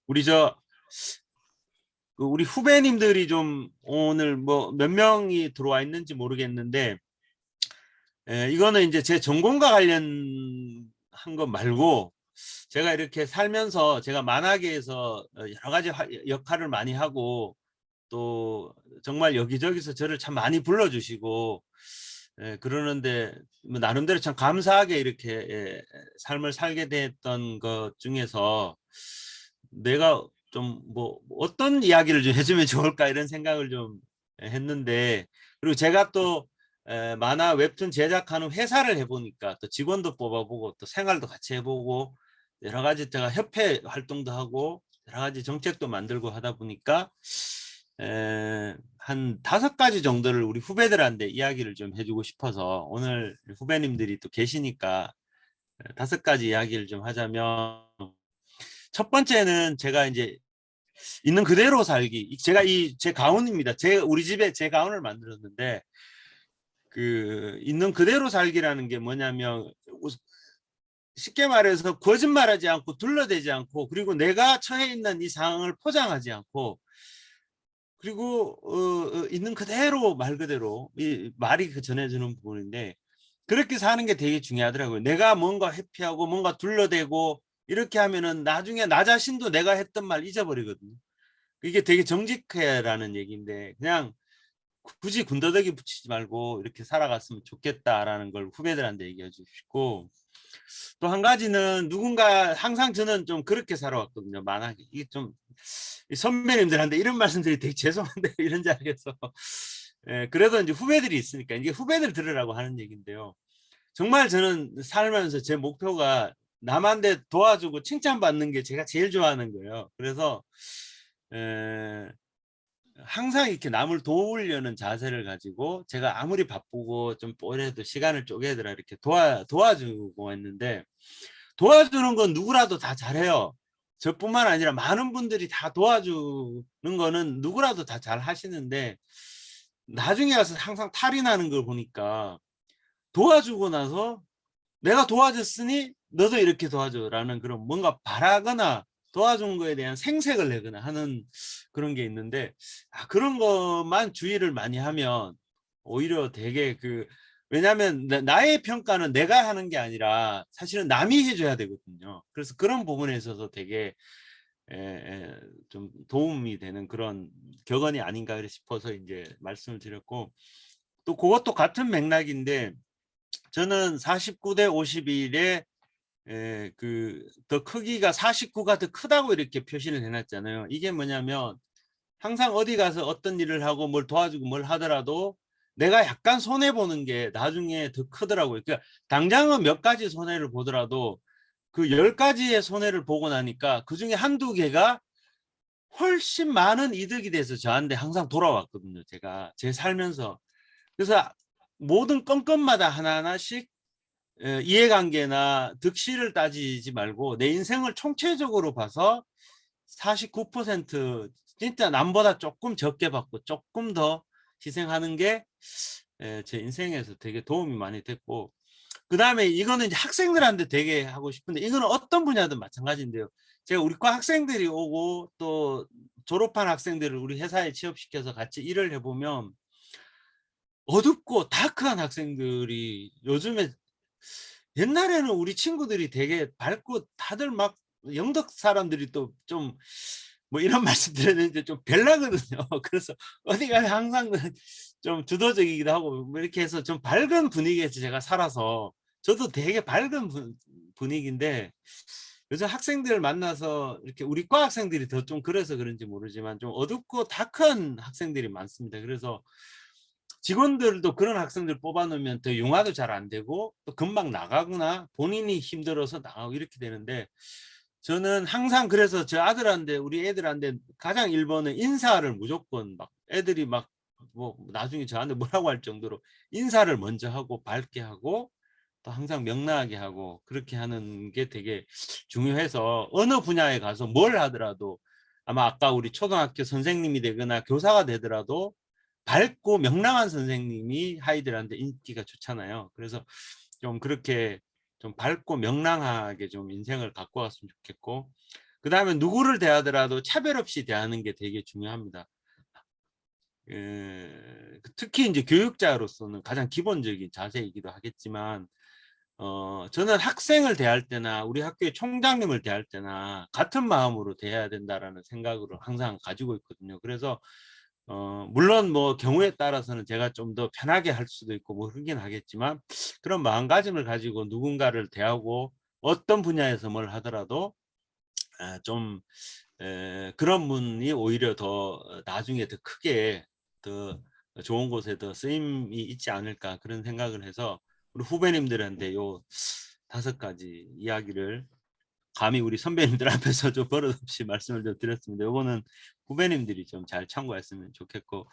우리 우리 후배님들이 좀 오늘 몇 명이 들어와 있는지 모르겠는데 이거는 이제 제 전공과 관련한 것 말고 제가 이렇게 살면서 제가 만화계에서 여러 가지 역할을 많이 하고 또 정말 여기저기서 저를 참 많이 불러주시고 그러는데 나름대로 참 감사하게 이렇게 삶을 살게 됐던 것 중에서 내가 좀 어떤 이야기를 좀 해주면 좋을까 이런 생각을 좀 했는데, 그리고 제가 또 만화 웹툰 제작하는 회사를 해보니까 또 직원도 뽑아보고 또 생활도 같이 해보고 여러 가지 제가 협회 활동도 하고 여러 가지 정책도 만들고 하다 보니까 한 5가지 정도를 우리 후배들한테 이야기를 좀 해주고 싶어서 오늘 후배님들이 또 계시니까 5가지 이야기를 좀 하자면, 첫 번째는 제가 이제 있는 그대로 살기. 제가 제 가훈입니다. 우리 집에 제 가훈을 만들었는데 그 있는 그대로 살기라는 게 뭐냐면 쉽게 말해서 거짓말하지 않고 둘러대지 않고, 그리고 내가 처해 있는 이 상황을 포장하지 않고, 그리고 있는 그대로 말 그대로 이 말이 전해주는 부분인데 그렇게 사는 게 되게 중요하더라고요. 내가 뭔가 회피하고 뭔가 둘러대고 이렇게 하면은 나중에 나 자신도 내가 했던 말 잊어버리거든요. 이게 되게 정직해라는 얘기인데 그냥 굳이 군더더기 붙이지 말고 이렇게 살아갔으면 좋겠다라는 걸 후배들한테 얘기해 주고 싶고, 또 한 가지는 누군가 항상 저는 좀 그렇게 살아왔거든요. 만약에 이게 좀 선배님들한테 이런 말씀드리 되게 죄송한데 이런 자리에서 예, 그래도 이제 후배들이 있으니까 이게 후배들 들으라고 하는 얘기인데요. 정말 저는 살면서 제 목표가 남한테 도와주고 칭찬받는 게 제가 제일 좋아하는 거예요. 그래서 에, 항상 이렇게 남을 도우려는 자세를 가지고 제가 아무리 바쁘고 좀 뽀래도 시간을 쪼개더라 이렇게 도와주고 했는데 도와주는 건 누구라도 다 잘해요. 저뿐만 아니라 많은 분들이 다 도와주는 거는 누구라도 다 잘 하시는데 나중에 가서 항상 탈이 나는 걸 보니까 도와주고 나서 내가 도와줬으니 너도 이렇게 도와줘라는 그런 뭔가 바라거나 도와준 거에 대한 생색을 내거나 하는 그런 게 있는데 그런 것만 주의를 많이 하면 오히려 되게 왜냐하면 나의 평가는 내가 하는 게 아니라 사실은 남이 해줘야 되거든요. 그래서 그런 부분에 있어서 되게 좀 도움이 되는 그런 격언이 아닌가 싶어서 이제 말씀을 드렸고 또 그것도 같은 맥락인데 저는 49대 51에 더 크기가 49가 더 크다고 이렇게 표시를 해놨잖아요. 이게 뭐냐면 항상 어디 가서 어떤 일을 하고 뭘 도와주고 뭘 하더라도 내가 약간 손해 보는 게 나중에 더 크더라고요. 그러니까 당장은 몇 가지 손해를 보더라도 그 10가지의 손해를 보고 나니까 그중에 한두 개가 훨씬 많은 이득이 돼서 저한테 항상 돌아왔거든요. 제가 제 살면서. 그래서 모든 건건마다 하나하나씩 이해관계나 득실을 따지지 말고 내 인생을 총체적으로 봐서 49% 진짜 남보다 조금 적게 받고 조금 더 희생하는 게 제 인생에서 되게 도움이 많이 됐고 그다음에 이거는 이제 학생들한테 되게 하고 싶은데 이거는 어떤 분야든 마찬가지인데요. 제가 우리 과 학생들이 오고 또 졸업한 학생들을 우리 회사에 취업시켜서 같이 일을 해보면 어둡고 다크한 학생들이 요즘에 옛날에는 우리 친구들이 되게 밝고 다들 막 영덕 사람들이 또 좀 뭐 이런 말씀 드렸는데 좀 별나거든요. 그래서 어디 가면 항상 좀 주도적이기도 하고 뭐 이렇게 해서 좀 밝은 분위기에서 제가 살아서 저도 되게 밝은 분위기인데 요즘 학생들 만나서 이렇게 우리 과 학생들이 더 좀 그래서 그런지 모르지만 좀 어둡고 다크한 학생들이 많습니다. 그래서 직원들도 그런 학생들 뽑아놓으면 더 융화도 잘 안 되고 또 금방 나가거나 본인이 힘들어서 나가고 이렇게 되는데 저는 항상 그래서 저 아들한테 우리 애들한테 가장 1번은 인사를 무조건 막 애들이 막 뭐 나중에 저한테 뭐라고 할 정도로 인사를 먼저 하고 밝게 하고 또 항상 명랑하게 하고 그렇게 하는 게 되게 중요해서 어느 분야에 가서 뭘 하더라도 아마 아까 우리 초등학교 선생님이 되거나 교사가 되더라도 밝고 명랑한 선생님이 아이들한테 인기가 좋잖아요. 그래서 좀 그렇게 좀 밝고 명랑하게 좀 인생을 갖고 갔으면 좋겠고 그다음에 누구를 대하더라도 차별 없이 대하는 게 되게 중요합니다. 특히 이제 교육자로서는 가장 기본적인 자세이기도 하겠지만 저는 학생을 대할 때나 우리 학교의 총장님을 대할 때나 같은 마음으로 대해야 된다라는 생각으로 항상 가지고 있거든요. 그래서 물론 뭐 경우에 따라서는 제가 좀 더 편하게 할 수도 있고 뭐 그러긴 하겠지만 그런 마음가짐을 가지고 누군가를 대하고 어떤 분야에서 뭘 하더라도 좀 그런 분이 오히려 더 나중에 더 크게 더 좋은 곳에 더 쓰임이 있지 않을까 그런 생각을 해서 우리 후배님들한테 요 5가지 이야기를 감히 우리 선배님들 앞에서 좀 버릇없이 말씀을 좀 드렸습니다. 요거는 후배님들이 좀 잘 참고했으면 좋겠고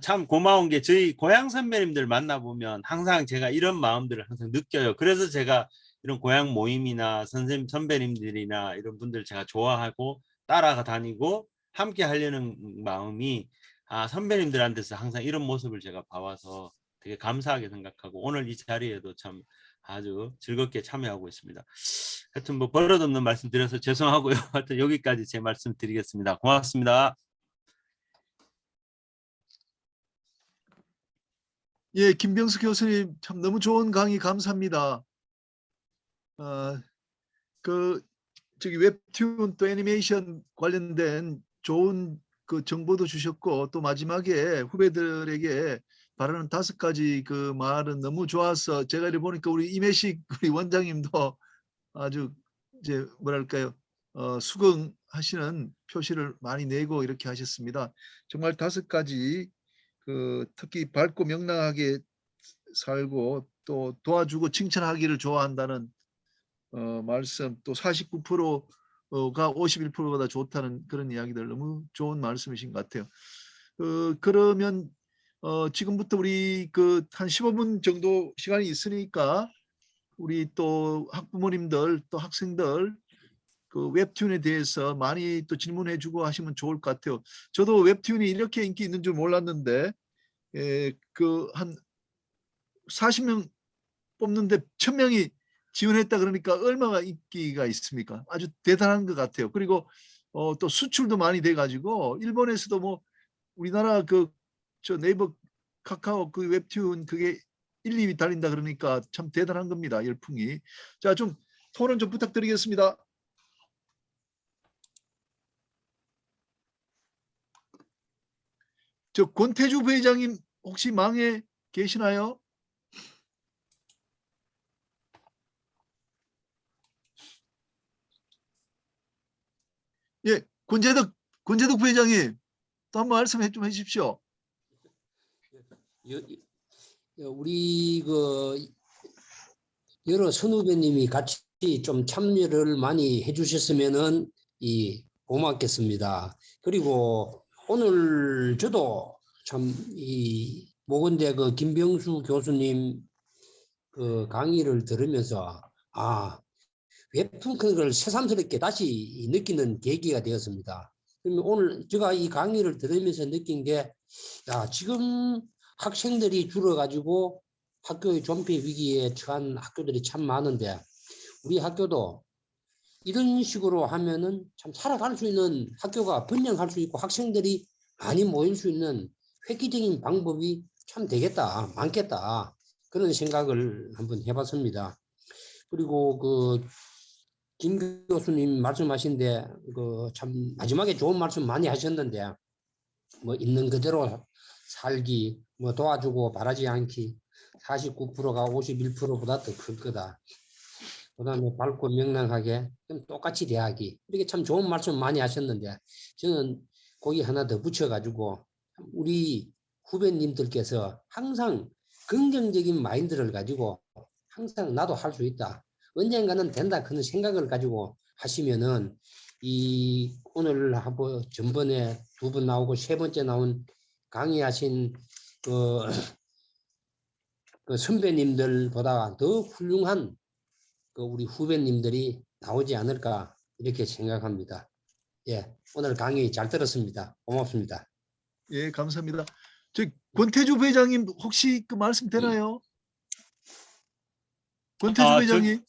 참 고마운 게 저희 고향 선배님들 만나보면 항상 제가 이런 마음들을 항상 느껴요. 그래서 제가 이런 고향 모임이나 선배님들이나 이런 분들 제가 좋아하고 따라가 다니고 함께 하려는 마음이 선배님들한테서 항상 이런 모습을 제가 봐와서 되게 감사하게 생각하고 오늘 이 자리에도 참 아주 즐겁게 참여하고 있습니다. 하여튼 뭐 버릇없는 말씀 드려서 죄송하고요. 하여튼 여기까지 제 말씀 드리겠습니다. 고맙습니다. 예, 김병수 교수님 참 너무 좋은 강의 감사합니다. 그 저기 웹툰 또 애니메이션 관련된 좋은 그 정보도 주셨고 또 마지막에 후배들에게 바라는 5가지 그 말은 너무 좋아서 제가 이렇게 보니까 우리 임혜식 우리 원장님도 아주 이제 뭐랄까요 수긍하시는 표시를 많이 내고 이렇게 하셨습니다. 정말 5가지 그 특히 밝고 명랑하게 살고 또 도와주고 칭찬하기를 좋아한다는 말씀, 또 49%가 51%보다 좋다는 그런 이야기들 너무 좋은 말씀이신 것 같아요. 그러면 지금부터 우리 그 한 15분 정도 시간이 있으니까 우리 또 학부모님들 또 학생들 그 웹툰에 대해서 많이 또 질문해주고 하시면 좋을 것 같아요. 저도 웹툰이 이렇게 인기 있는 줄 몰랐는데 그 한 40명 뽑는데 1000명이 지원했다 그러니까 얼마나 인기가 있습니까? 아주 대단한 것 같아요. 그리고 또 수출도 많이 돼가지고 일본에서도 뭐 우리나라 그 저 네이버 카카오 그 웹툰 그게 1, 2위 달린다 그러니까 참 대단한 겁니다. 열풍이. 자, 좀 토론 좀 부탁드리겠습니다. 저 권태주 부회장님 혹시 망에 계시나요? 예, 권재덕 부회장님 또 한번 말씀 좀 해주십시오. 우리 그 여러 선후배님이 같이 좀 참여를 많이 해주셨으면은 고맙겠습니다. 그리고 오늘 저도 참 이 모건대 그 김병수 교수님 그 강의를 들으면서 웹툰 걸 새삼스럽게 다시 느끼는 계기가 되었습니다. 그러면 오늘 제가 이 강의를 들으면서 느낀 게, 지금 학생들이 줄어가지고 학교의 존폐 위기에 처한 학교들이 참 많은데, 우리 학교도 이런 식으로 하면은 참 살아갈 수 있는 학교가 번영할 수 있고 학생들이 많이 모일 수 있는 획기적인 방법이 참 되겠다, 많겠다. 그런 생각을 한번 해봤습니다. 그리고 김 교수님 말씀하신데 그 참 마지막에 좋은 말씀 많이 하셨는데 뭐 있는 그대로 살기, 뭐 도와주고 바라지 않기, 49%가 51%보다 더 클 거다. 그다음에 밝고 명랑하게 똑같이 대하기. 이렇게 참 좋은 말씀 많이 하셨는데 저는 거기 하나 더 붙여가지고 우리 후배님들께서 항상 긍정적인 마인드를 가지고 항상 나도 할 수 있다. 언젠가는 된다. 그런 생각을 가지고 하시면은 오늘 하고 전번에 2번 나오고 3번째 나온 강의하신 그 선배님들보다 더 훌륭한 우리 후배님들이 나오지 않을까 이렇게 생각합니다. 예, 오늘 강의 잘 들었습니다. 고맙습니다. 예, 감사합니다. 저 권태주 부회장님 혹시 그 말씀 되나요? 권태주 부회장님.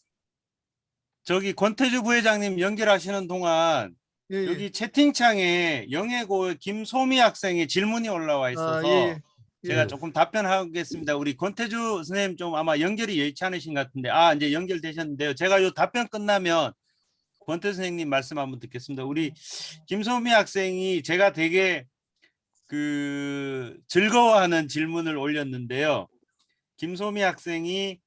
저기 권태주 부회장님 연결하시는 동안 예, 예. 여기 채팅창에 영예고 김소미 학생의 질문이 올라와 있어서 예, 예. 제가 조금 답변하겠습니다. 우리 권태주 선생님 좀 아마 연결이 여의치 않으신 것 같은데 이제 연결되셨는데요. 제가 요 답변 끝나면 권태주 선생님 말씀 한번 듣겠습니다. 우리 김소미 학생이 제가 되게 즐거워하는 질문을 올렸는데요. 김소미 학생이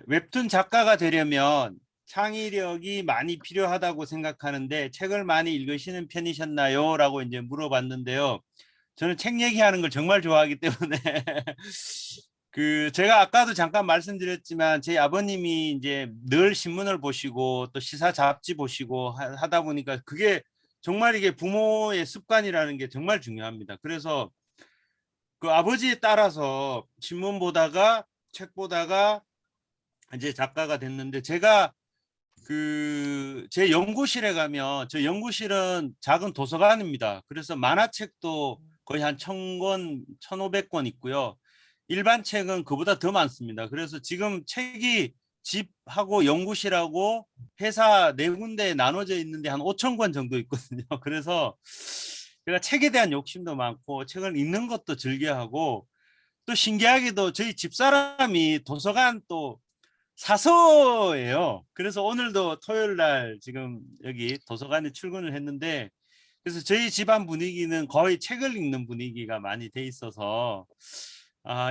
웹툰 작가가 되려면 창의력이 많이 필요하다고 생각하는데 책을 많이 읽으시는 편이셨나요? 라고 이제 물어봤는데요. 저는 책 얘기하는 걸 정말 좋아하기 때문에 제가 아까도 잠깐 말씀드렸지만 제 아버님이 이제 늘 신문을 보시고 또 시사 잡지 보시고 하다 보니까 그게 정말 이게 부모의 습관이라는 게 정말 중요합니다. 그래서 그 아버지에 따라서 신문 보다가 책 보다가 이제 작가가 됐는데 제가 제 연구실에 가면 저 연구실은 작은 도서관입니다. 그래서 만화책도 거의 한 1000권, 1500권 있고요. 일반 책은 그보다 더 많습니다. 그래서 지금 책이 집하고 연구실하고 회사 4군데에 나눠져 있는데 한 5000권 정도 있거든요. 그래서 제가 책에 대한 욕심도 많고 책을 읽는 것도 즐겨하고 또 신기하게도 저희 집사람이 도서관 또 사서예요. 그래서 오늘도 토요일 날 지금 여기 도서관에 출근을 했는데 그래서 저희 집안 분위기는 거의 책을 읽는 분위기가 많이 돼 있어서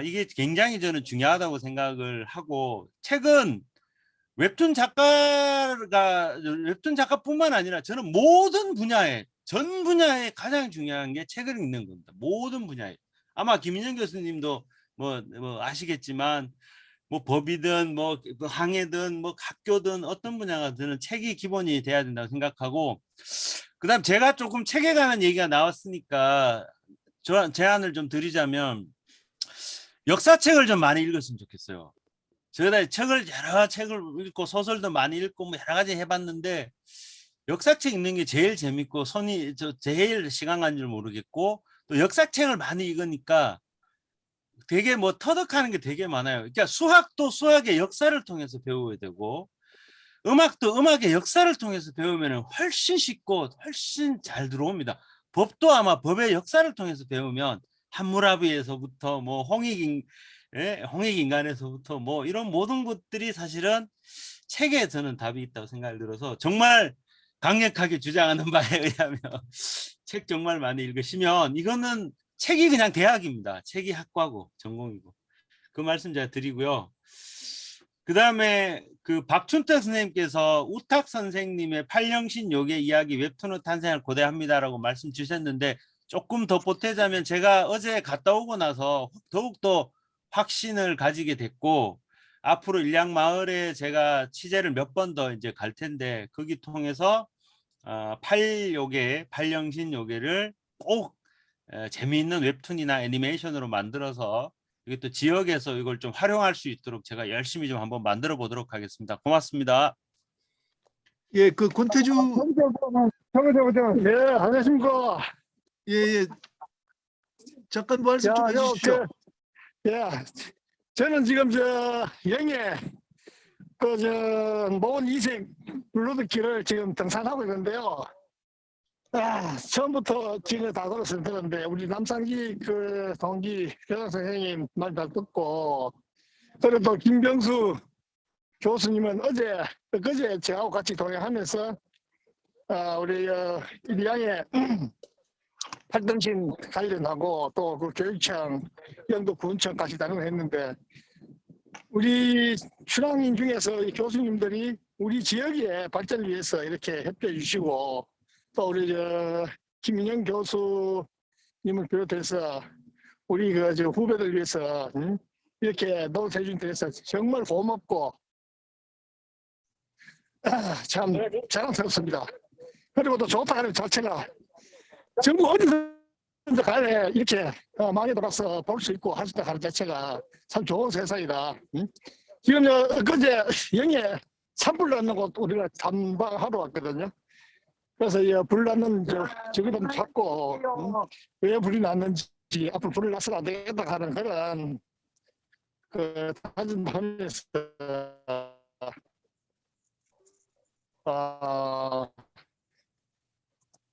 이게 굉장히 저는 중요하다고 생각을 하고, 책은 웹툰 작가뿐만 아니라 저는 모든 분야에, 전 분야에 가장 중요한 게 책을 읽는 겁니다. 모든 분야에. 아마 김인영 교수님도 뭐 아시겠지만 뭐 법이든 뭐 항해든 뭐 학교든 어떤 분야가 저는 책이 기본이 돼야 된다고 생각하고, 그다음 제가 조금 책에 관한 얘기가 나왔으니까 제안을 좀 드리자면 역사책을 좀 많이 읽었으면 좋겠어요. 제가 여러 책을 읽고 소설도 많이 읽고 뭐 여러 가지 해봤는데 역사책 읽는 게 제일 재밌고 제일 시간 간 줄 모르겠고, 또 역사책을 많이 읽으니까 되게 뭐 터득하는 게 되게 많아요. 그러니까 수학도 수학의 역사를 통해서 배워야 되고, 음악도 음악의 역사를 통해서 배우면 훨씬 쉽고 훨씬 잘 들어옵니다. 법도 아마 법의 역사를 통해서 배우면 함무라비에서부터 뭐 홍익인간에서부터 뭐 이런 모든 것들이 사실은 책에 저는 답이 있다고 생각을 들어서, 정말 강력하게 주장하는 바에 의하면 책 정말 많이 읽으시면, 이거는 책이 그냥 대학입니다. 책이 학과고 전공이고. 그 말씀 제가 드리고요. 그 다음에 그 박춘택 선생님께서 우탁 선생님의 팔령신 요괴 이야기 웹툰의 탄생을 고대합니다라고 말씀 주셨는데, 조금 더 보태자면 제가 어제 갔다 오고 나서 더욱더 확신을 가지게 됐고, 앞으로 일양마을에 제가 취재를 몇 번 더 이제 갈 텐데, 거기 통해서 팔령신 요괴를 꼭 재미있는 웹툰이나 애니메이션으로 만들어서 이게 또 지역에서 이걸 좀 활용할 수 있도록 제가 열심히 좀 한번 만들어 보도록 하겠습니다. 고맙습니다. 예, 그 권태주 예, 안녕하십니까. 예, 잠깐 말씀 좀 해주십시오. 예, 저는 지금 영해 모은 이색 블루드길을 지금 등산하고 있는데요. 처음부터 지금 다 걸었을 때인데 우리 남상기 그 동기 교장 선생님 말 잘 듣고, 그리고 또 김병수 교수님은 그제 저하고 같이 동행하면서 우리 일양의 팔등신 관련하고 또 그 교육청, 영도군청 같이 다니고 했는데, 우리 출항인 중에서 이 교수님들이 우리 지역의 발전을 위해서 이렇게 협조해 주시고, 또 우리 김인영 교수님을 비롯해서 우리 후배들 위해서 이렇게 노력해 준 데서 정말 고맙고 참 자랑스럽습니다. 그리고 또 좋다 하는 자체가 전국 어디든지 간에 이렇게 많이 돌아서 볼 수 있고 할 수 있다 하는 자체가 참 좋은 세상이다. 지금 그제 영에 산불 났는 곳 우리가 탐방하러 왔거든요. 그래서 불 났는 저기 좀 찾고 왜 불이 났는지, 앞으로 불이 나서는 안 되겠다 하는 그런 그 다짐하면서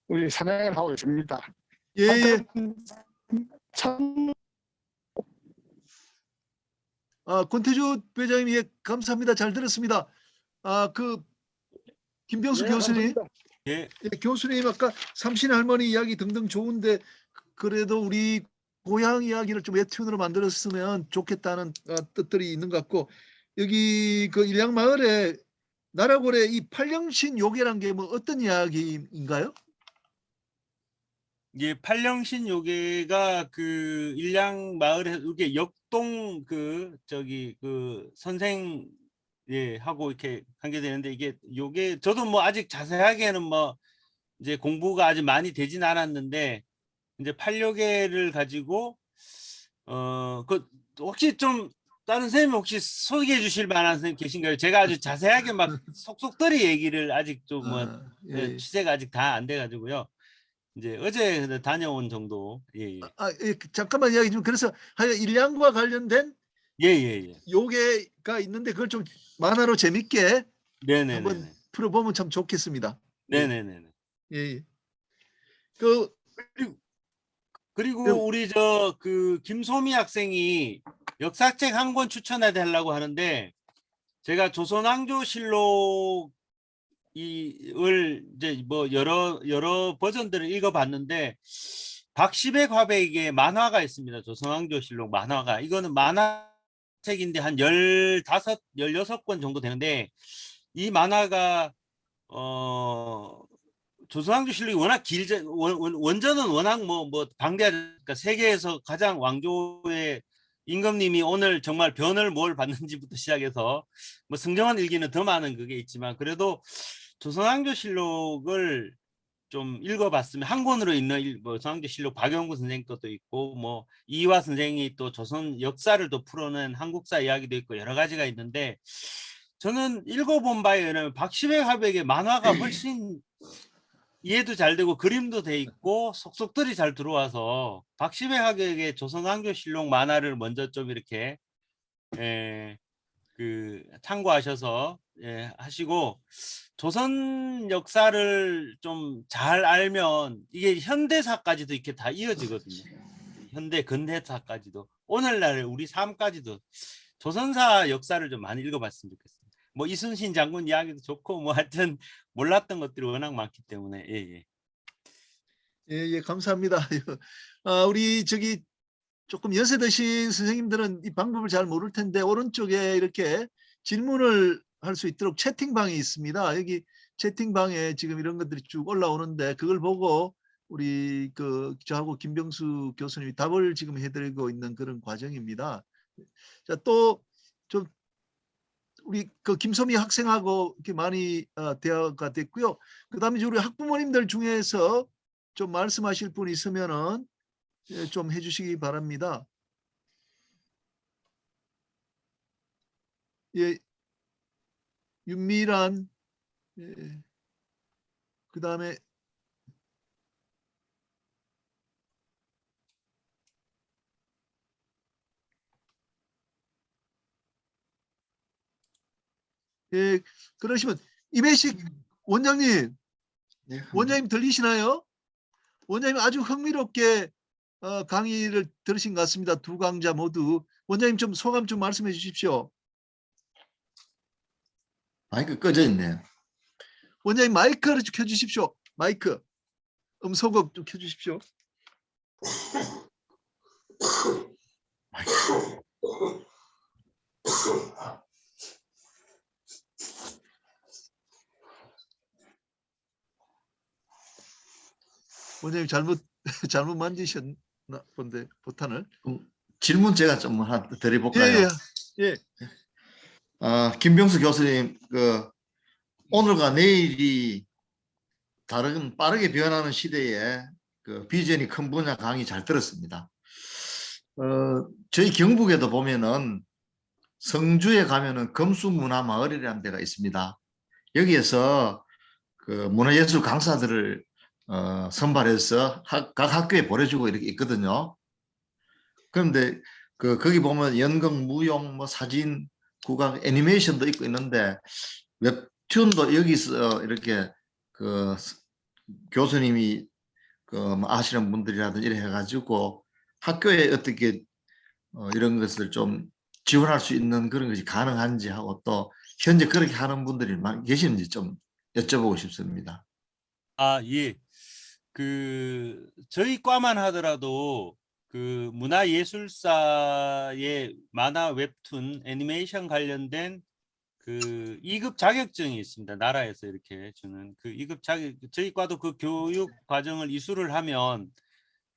우리 사냥을 하고 있습니다. 예. 참 권태주 회장님, 예, 감사합니다. 잘 들었습니다. 그 김병수 교수님, 감사합니다. 예. 예, 교수님 아까 삼신 할머니 이야기 등등 좋은데, 그래도 우리 고향 이야기를 좀 웹툰으로 만들었으면 좋겠다는 뜻들이 있는 것 같고, 여기 그 일양마을에 나라고래 이 팔령신 요괴란 게 뭐 어떤 이야기인가요? 예, 팔령신 요괴가 그 일양 마을에 이렇게 역동 그 선생 하고 이렇게 관계되는데, 이게 요게 저도 뭐 아직 자세하게는 뭐 이제 공부가 아직 많이 되진 않았는데, 이제 팔요괴를 가지고 그 혹시 좀 다른 선생님 혹시 소개해 주실 만한 선생님 계신가요? 제가 아주 자세하게 막 속속들이 얘기를 아직 좀 예. 취재가 아직 다 안 돼 가지고요. 이제 어제 다녀온 정도. 예. 예, 잠깐만 이야기 좀. 그래서 하여 일양과 관련된 예. 요괴가 있는데 그걸 좀 만화로 재밌게 네네네. 한번 풀어보면 참 좋겠습니다. 네네네. 예. 그리고 우리 그 김소미 학생이 역사책 한 권 추천해 달라고 하는데, 제가 조선왕조실록 이을 이제 뭐 여러 버전들을 읽어봤는데 박시백 화백의 만화가 있습니다. 조선왕조실록 만화가. 이거는 만화책인데 한 15, 16권 정도 되는데 이 만화가 조선왕조실록이 워낙 길죠. 원전은 워낙 뭐 방대하니까 세계에서 가장 왕조의 임금님이 오늘 정말 변을 뭘 받는지부터 시작해서 뭐 승정원 일기는 더 많은 그게 있지만 그래도 조선왕조실록을 좀 읽어봤으면 한 권으로 있는 뭐 조선왕조실록 박영구 선생 것도 있고 뭐 이화 선생이 또 조선 역사를 또 풀어낸 한국사 이야기도 있고 여러 가지가 있는데 저는 읽어본 바에 의하면 박시백 화백의 만화가 훨씬 이해도 잘 되고 그림도 돼 있고 속속들이 잘 들어와서 박시백 화백의 조선왕조실록 만화를 먼저 좀 이렇게 참고하셔서 하시고 조선 역사를 좀 잘 알면 이게 현대사까지도 이렇게 다 이어지거든요. 현대 근대사까지도 오늘날 우리 삶까지도 조선사 역사를 좀 많이 읽어봤으면 좋겠습니다. 뭐 이순신 장군 이야기도 좋고 뭐 하여튼 몰랐던 것들이 워낙 많기 때문에 예, 감사합니다. 우리 저기 조금 연세 드신 선생님들은 이 방법을 잘 모를 텐데 오른쪽에 이렇게 질문을 할 수 있도록 채팅방이 있습니다. 여기 채팅방에 지금 이런 것들이 쭉 올라오는데 그걸 보고 우리 저하고 김병수 교수님이 답을 지금 해드리고 있는 그런 과정입니다. 자, 또 좀 우리 김소미 학생하고 이렇게 많이 대화가 됐고요. 그다음에 우리 학부모님들 중에서 좀 말씀하실 분 있으면은 좀 해주시기 바랍니다. 예, 윤미란, 그다음에 그러시면 이배식 원장님, 네, 원장님 들리시나요? 원장님 아주 흥미롭게 강의를 들으신 것 같습니다. 두 강좌 모두. 원장님 좀 소감 좀 말씀해 주십시오. 마이크 꺼져 있네요. 원장님 마이크를 좀 켜주십시오. 마이크. 음소거 좀 켜주십시오. 원장님 잘못 만지셨나 본데 보탄을. 질문 제가 좀 하나 드려볼까요? 예. 김병수 교수님, 오늘과 내일이 다른 빠르게 변하는 시대에 비전이 큰 분야 강의 잘 들었습니다. 저희 경북에도 보면은 성주에 가면은 검수문화마을이라는 데가 있습니다. 여기에서 문화예술 강사들을 선발해서 각 학교에 보내주고 이렇게 있거든요. 그런데 거기 보면 연극, 무용, 뭐 사진, 국악, 애니메이션도 있고 있는데 웹툰도 여기서 이렇게 교수님이 아시는 분들이라든지 이래 해가지고 학교에 어떻게 이런 것을 좀 지원할 수 있는 그런 것이 가능한지 하고 또 현재 그렇게 하는 분들이 계시는지 좀 여쭤보고 싶습니다. 예. 저희 과만 하더라도 문화예술사의 만화, 웹툰, 애니메이션 관련된 2급 자격증이 있습니다. 나라에서 이렇게 주는 2급 자격. 저희 과도 교육 과정을 이수를 하면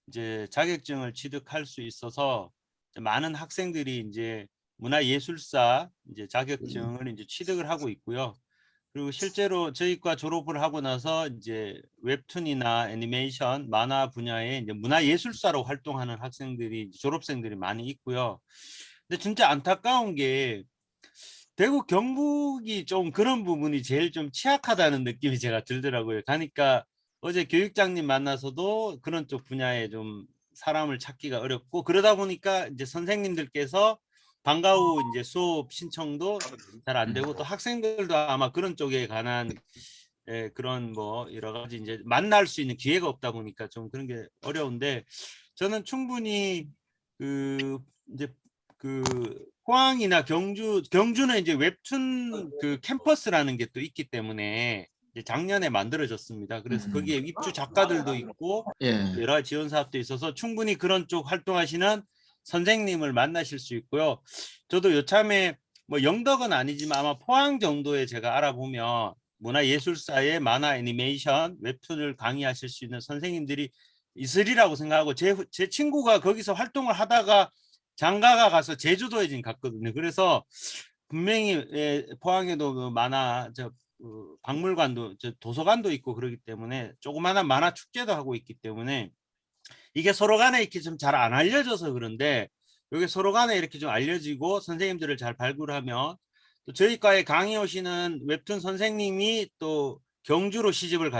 이제 자격증을 취득할 수 있어서 많은 학생들이 이제 문화예술사 이제 자격증을 이제 취득을 하고 있고요. 그리고 실제로 저희과 졸업을 하고 나서 이제 웹툰이나 애니메이션, 만화 분야에 이제 문화예술사로 활동하는 학생들이 졸업생들이 많이 있고요. 근데 진짜 안타까운 게 대구 경북이 좀 그런 부분이 제일 좀 취약하다는 느낌이 제가 들더라고요. 가니까 어제 교육장님 만나서도 그런 쪽 분야에 좀 사람을 찾기가 어렵고 그러다 보니까 이제 선생님들께서 방과 후 이제 수업 신청도 잘 안 되고 또 학생들도 아마 그런 쪽에 관한 그런 뭐 여러 가지 이제 만날 수 있는 기회가 없다 보니까 좀 그런 게 어려운데 저는 충분히 이제 포항이나 경주는 이제 웹툰 캠퍼스라는 게 또 있기 때문에 이제 작년에 만들어졌습니다. 그래서 음. 거기에 입주 작가들도 있고 예. 여러 가지 지원 사업도 있어서 충분히 그런 쪽 활동하시는 선생님을 만나실 수 있고요. 저도 요참에 뭐 영덕은 아니지만 아마 포항 정도에 제가 알아보면 문화예술사의 만화 애니메이션 웹툰을 강의하실 수 있는 선생님들이 있으리라고 생각하고 제 친구가 거기서 활동을 하다가 장가가 가서 제주도에 지금 갔거든요. 그래서 분명히 포항에도 그 만화 박물관도 도서관도 있고 그러기 때문에 조그마한 만화 축제도 하고 있기 때문에 이게 서로 간에 이렇게 좀 잘 안 알려져서 그런데 여기 서로 간에 이렇게 좀 알려지고 선생님들을 잘 발굴하면 또 저희 과에 강의 오시는 웹툰 선생님이 또 경주로 시집을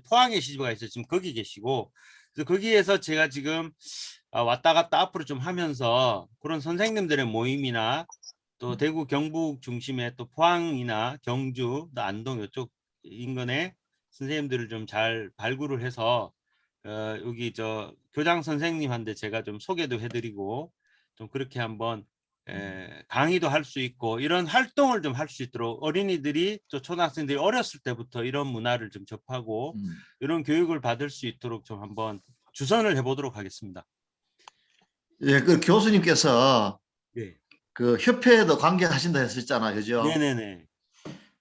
포항에 시집을 가셔서 지금 거기 계시고 그래서 거기에서 제가 지금 왔다 갔다 앞으로 좀 하면서 그런 선생님들의 모임이나 또 대구 경북 중심의 또 포항이나 경주 또 안동 이쪽 인근에 선생님들을 좀 잘 발굴을 해서 여기 교장 선생님한테 제가 좀 소개도 해드리고 좀 그렇게 한번 강의도 할 수 있고 이런 활동을 좀 할 수 있도록 어린이들이 또 초등학생들이 어렸을 때부터 이런 문화를 좀 접하고 이런 교육을 받을 수 있도록 좀 한번 주선을 해보도록 하겠습니다. 예, 그 교수님께서 네. 그 협회에도 관계하신다 했었잖아요, 그죠? 네네네.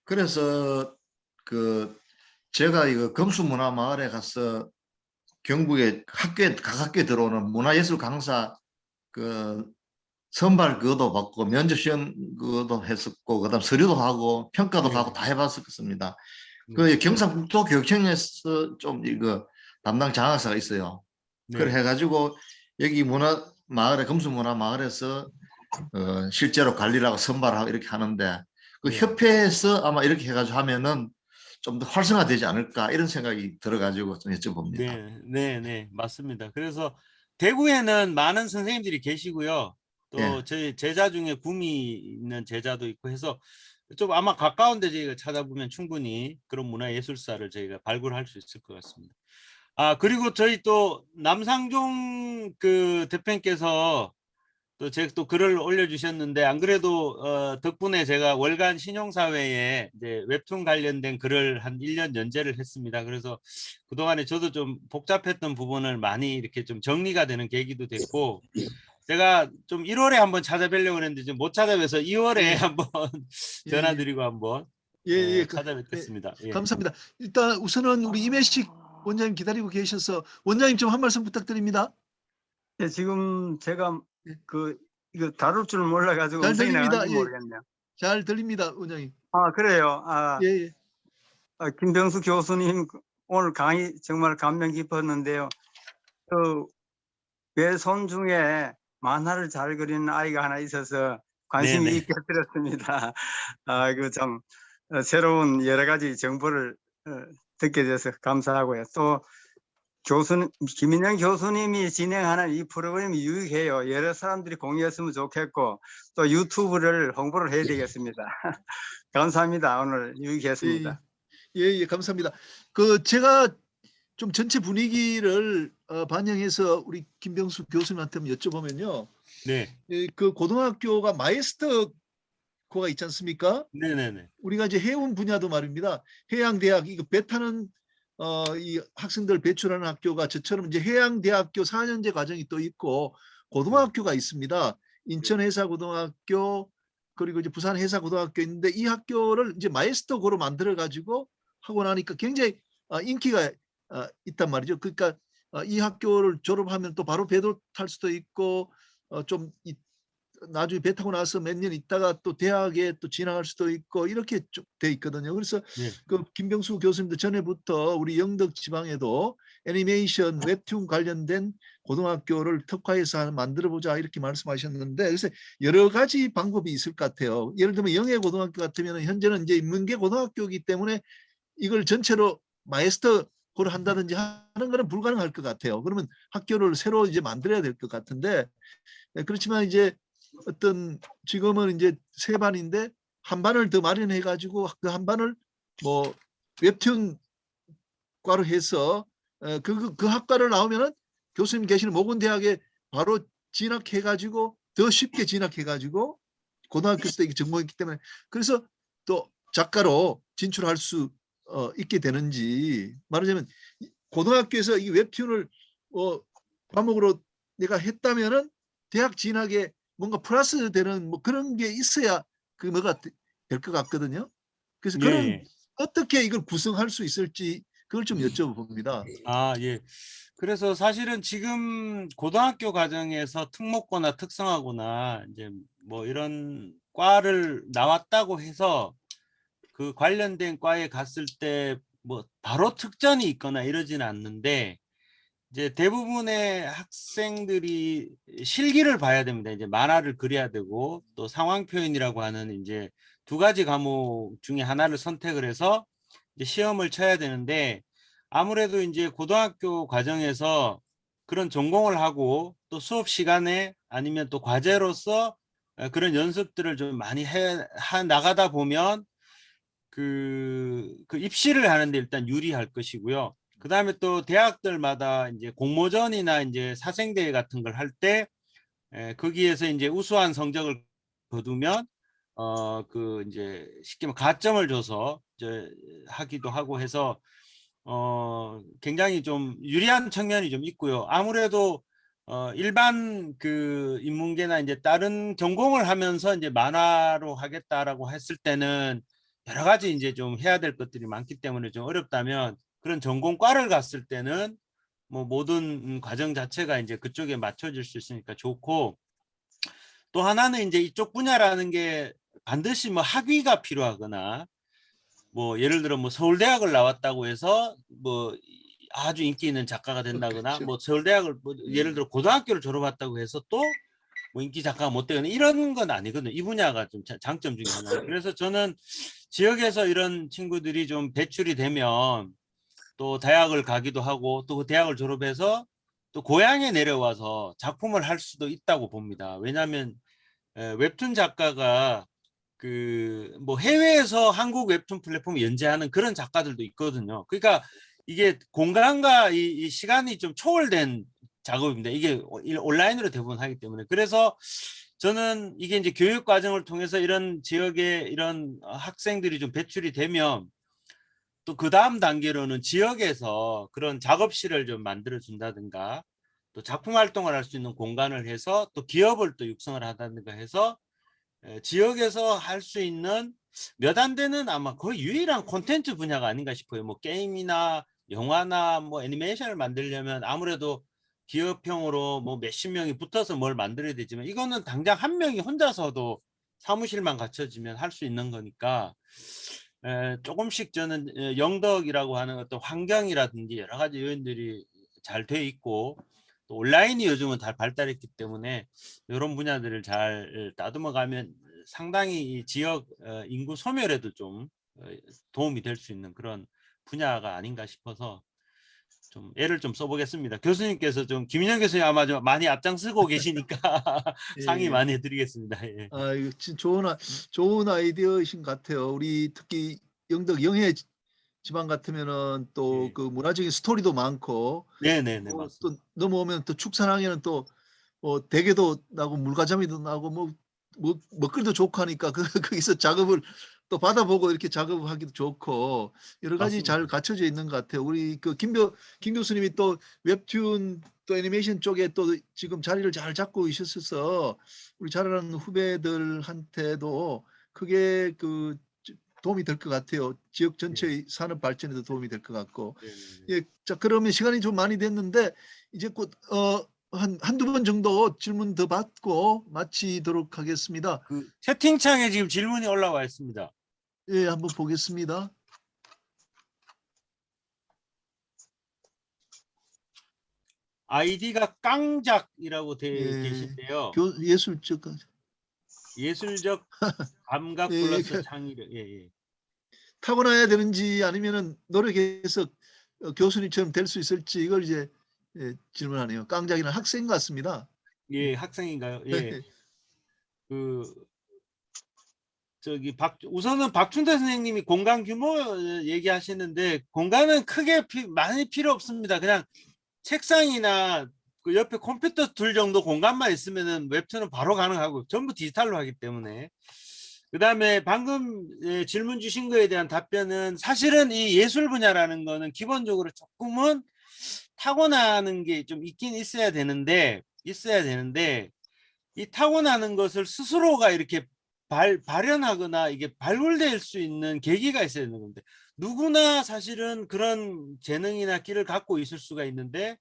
그래서 그 제가 이거 금수문화마을에 가서 경북에 각 학교에 들어오는 문화예술 강사 그 선발 그것도 받고 면접 시험 그것도 했었고 그다음 서류도 하고 평가도 네. 하고 다 해봤었습니다. 네. 그 경상북도교육청에서 좀 이거 담당 장학사가 있어요. 그래 네. 해가지고 여기 문화마을에 금수문화마을에서 실제로 관리를 하고 선발하고 이렇게 하는데 그 네. 협회에서 아마 이렇게 해가지고 하면은 좀 더 활성화되지 않을까 이런 생각이 들어가지고 좀 여쭤봅니다. 네, 네, 네, 맞습니다. 그래서 대구에는 많은 선생님들이 계시고요. 또 예. 저희 제자 중에 구미 있는 제자도 있고 해서 좀 아마 가까운데 저희가 찾아보면 충분히 그런 문화예술사를 저희가 발굴할 수 있을 것 같습니다. 그리고 저희 또 남상종 그 대표님께서 또 제가 또 글을 올려주셨는데 안 그래도 덕분에 제가 월간 신용사회에 이제 웹툰 관련된 글을 한 1년 연재를 했습니다. 그래서 그동안에 저도 좀 복잡했던 부분을 많이 이렇게 좀 정리가 되는 계기도 됐고 제가 좀 1월에 한번 찾아뵈려고 했는데 좀 못 찾아뵈서 2월에 예. 한번 예, 전화드리고 한번 예. 찾아뵙겠습니다. 예. 감사합니다. 일단 우선은 우리 임혜식 원장님 기다리고 계셔서 원장님 좀 한 말씀 부탁드립니다. 예, 지금 제가 예. 이거 다룰 줄 몰라가지고 잘 음성이 들립니다. 나간지 예. 모르겠네요. 잘 들립니다, 원장님. 그래요. 예. 김병수 교수님 오늘 강의 정말 감명 깊었는데요. 그 외손 중에 만화를 잘 그리는 아이가 하나 있어서 관심이 네네. 있게 들었습니다. 그 참 새로운 여러 가지 정보를 듣게 돼서 감사하고요. 또 김인영 교수님이 진행하는 이 프로그램이 유익해요. 여러 사람들이 공유했으면 좋겠고 또 유튜브를 홍보를 해야 되겠습니다. 감사합니다. 오늘 유익했습니다. 예, 감사합니다. 제가 좀 전체 분위기를 반영해서 우리 김병수 교수님한테 한번 여쭤보면요. 네. 그 고등학교가 마이스터고가 있지 않습니까? 네네네. 우리가 이제 해운 분야도 말입니다. 해양대학 이거 배 타는 이 학생들 배출하는 학교가 저처럼 이제 해양대학교 4년제 과정이 또 있고 고등학교가 있습니다. 인천해사고등학교 그리고 이제 부산해사고등학교 있는데 이 학교를 이제 마이스터고로 만들어 가지고 하고 나니까 굉장히 인기가 있단 말이죠. 그러니까 이 학교를 졸업하면 또 바로 배도 탈 수도 있고 좀 나중에 배 타고 나서 몇 년 있다가 또 대학에 또 진학할 수도 있고 이렇게 쭉 돼 있거든요. 그래서 네. 그 김병수 교수님도 전에부터 우리 영덕 지방에도 애니메이션 웹툰 관련된 고등학교를 특화해서 만들어 보자 이렇게 말씀하셨는데 그래서 여러 가지 방법이 있을 것 같아요. 예를 들면 영해고등학교 같으면 현재는 이제 인문계 고등학교이기 때문에 이걸 전체로 마이스터고를 한다든지 하는 것은 불가능할 것 같아요. 그러면 학교를 새로 이제 만들어야 될 것 같은데 그렇지만 이제 어떤 지금은 이제 3반인데 한 반을 더 마련해 가지고 그 한 반을 뭐 웹툰과로 해서 그 학과를 나오면은 교수님 계시는 모건대학에 바로 진학해 가지고 더 쉽게 진학해 가지고 고등학교 때 전공했기 때문에 그래서 또 작가로 진출할 수 있게 되는지, 말하자면 고등학교에서 이 웹툰을 과목으로 내가 했다면은 대학 진학에 뭔가 플러스 되는 뭐 그런 게 있어야 그 뭐가 될 것 같거든요. 그래서 예, 그런 예. 어떻게 이걸 구성할 수 있을지 그걸 좀 여쭤봅니다. 아, 예. 그래서 사실은 지금 고등학교 과정에서 특목고나 특성화고나 이제 뭐 이런 과를 나왔다고 해서 그 관련된 과에 갔을 때 뭐 바로 특전이 있거나 이러지는 않는데, 이제 대부분의 학생들이 실기를 봐야 됩니다. 이제 만화를 그려야 되고 또 상황 표현이라고 하는 이제 두 가지 과목 중에 하나를 선택을 해서 이제 시험을 쳐야 되는데, 아무래도 이제 고등학교 과정에서 그런 전공을 하고 또 수업 시간에 아니면 또 과제로서 그런 연습들을 좀 많이 해 나가다 보면 그 입시를 하는데 일단 유리할 것이고요. 그 다음에 또 대학들마다 이제 공모전이나 이제 사생대회 같은 걸 할 때 거기에서 이제 우수한 성적을 거두면 그 이제 쉽게 말하면 가점을 줘서 이제 하기도 하고 해서 굉장히 좀 유리한 측면이 좀 있고요. 아무래도 일반 그 인문계나 이제 다른 전공을 하면서 이제 만화로 하겠다라고 했을 때는 여러 가지 이제 좀 해야 될 것들이 많기 때문에 좀 어렵다면, 그런 전공과를 갔을 때는 뭐 모든 과정 자체가 이제 그쪽에 맞춰질 수 있으니까 좋고, 또 하나는 이제 이쪽 분야라는 게 반드시 뭐 학위가 필요하거나 뭐 예를 들어 뭐 서울대학을 나왔다고 해서 뭐 아주 인기 있는 작가가 된다거나, 그렇죠. 뭐 서울대학을 뭐 예를 들어 고등학교를 졸업했다고 해서 또 뭐 인기 작가가 못 되거나 이런 건 아니거든요. 이 분야가 좀 장점 중에 하나예요. 그래서 저는 지역에서 이런 친구들이 좀 배출이 되면 또 대학을 가기도 하고 또 그 대학을 졸업해서 또 고향에 내려와서 작품을 할 수도 있다고 봅니다. 왜냐하면 웹툰 작가가 그 뭐 해외에서 한국 웹툰 플랫폼 연재하는 그런 작가들도 있거든요. 그러니까 이게 공간과 이 시간이 좀 초월된 작업입니다. 이게 온라인으로 대부분 하기 때문에. 그래서 저는 이게 이제 교육 과정을 통해서 이런 지역에 이런 학생들이 좀 배출이 되면 또 그 다음 단계로는 지역에서 그런 작업실을 좀 만들어 준다든가 또 작품 활동을 할 수 있는 공간을 해서 또 기업을 또 육성을 하다든가 해서 지역에서 할 수 있는 몇 안 되는 아마 거의 유일한 콘텐츠 분야가 아닌가 싶어요. 뭐 게임이나 영화나 뭐 애니메이션을 만들려면 아무래도 기업형으로 뭐 몇십 명이 붙어서 뭘 만들어야 되지만, 이거는 당장 한 명이 혼자서도 사무실만 갖춰지면 할 수 있는 거니까 조금씩 저는 영덕이라고 하는 어떤 환경이라든지 여러 가지 요인들이 잘 돼 있고 또 온라인이 요즘은 다 발달했기 때문에 이런 분야들을 잘 다듬어 가면 상당히 이 지역 인구 소멸에도 좀 도움이 될 수 있는 그런 분야가 아닌가 싶어서 좀 애를 좀 써보겠습니다. 교수님께서 좀 김인영 교수님 아마 좀 많이 앞장서고 계시니까 상의 예. 많이 해드리겠습니다. 예. 이거 진짜 좋은 아이디어이신 것 같아요. 우리 특히 영덕 영해 지방 같으면은 또 예. 그 문화적인 스토리도 많고, 네네네, 맞습니다. 또 넘어오면 또 축산항에는 또 대게도 나고 물가자미도 나고 뭐 먹거리도 좋고 하니까 거기서 작업을 또 받아보고 이렇게 작업하기도 좋고 여러 가지 잘 맞습니다. 갖춰져 있는 것 같아요. 우리 그 김 교수님이 또 웹툰 또 애니메이션 쪽에 또 지금 자리를 잘 잡고 있으셔서 우리 자라는 후배들한테도 크게 그 도움이 될 것 같아요. 지역 전체의 산업 발전에도 도움이 될 것 같고. 네네네. 예, 자 그러면 시간이 좀 많이 됐는데 이제 곧 한두 번 정도 질문 더 받고 마치도록 하겠습니다. 그 채팅창에 지금 질문이 올라와 있습니다. 예, 한번 보겠습니다. 아이디가 깡작이라고 돼 예, 계신데요. 예술적 예술적 감각 예, 플러스 창의력. 예, 예. 타고나야 되는지 아니면은 노력해서 교수님처럼 될 수 있을지 이걸 이제 질문하네요. 깡작이는 학생 같습니다. 예, 학생인가요? 예. 그 저기 우선은 박춘대 선생님이 공간 규모 얘기하시는데, 공간은 크게 많이 필요 없습니다. 그냥 책상이나 그 옆에 컴퓨터 둘 정도 공간만 있으면은 웹툰은 바로 가능하고 전부 디지털로 하기 때문에 그다음에 방금 질문 주신 거에 대한 답변은 사실은 이 예술 분야라는 거는 기본적으로 조금은 타고나는 게 좀 있긴 있어야 되는데 이 타고나는 것을 스스로가 이렇게 발현하거나 이게 발굴될 수 있는 계기가 있어야 되는 건데 누구나 사실은 그런 재능이나 끼를 갖고 있을 수가 있는데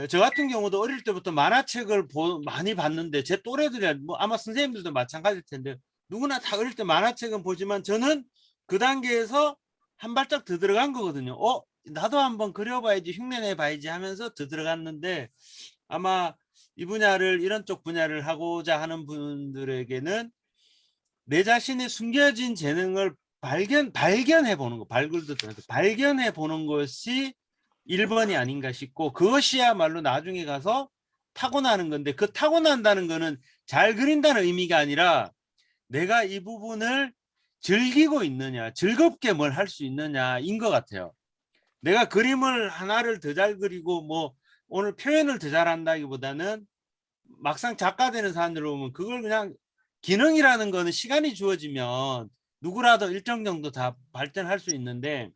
저 같은 경우도 어릴 때부터 만화책을 많이 봤는데 제 또래들이 뭐 아마 선생님들도 마찬가지일 텐데 누구나 다 어릴 때 만화책은 보지만 저는 그 단계에서 한 발짝 더 들어간 거거든요. 나도 한번 그려봐야지 흉내내 봐야지 하면서 더 들어갔는데 아마 이 분야를 이런 쪽 분야를 하고자 하는 분들에게는 내 자신의 숨겨진 재능을 발견해 보는 거, 발굴도 발견해 보는 것이 1번이 아닌가 싶고 그것이야말로 나중에 가서 타고나는 건데 그 타고난다는 거는 잘 그린다는 의미가 아니라 내가 이 부분을 즐기고 있느냐, 즐겁게 뭘 할 수 있느냐인 것 같아요. 내가 그림을 하나를 더 잘 그리고 뭐 오늘 표현을 더 잘한다기보다는 막상 작가 되는 사람들 보면 그걸 그냥 기능이라는 거는 시간이 주어지면 누구라도 일정 정도 다 발전할 수 있는데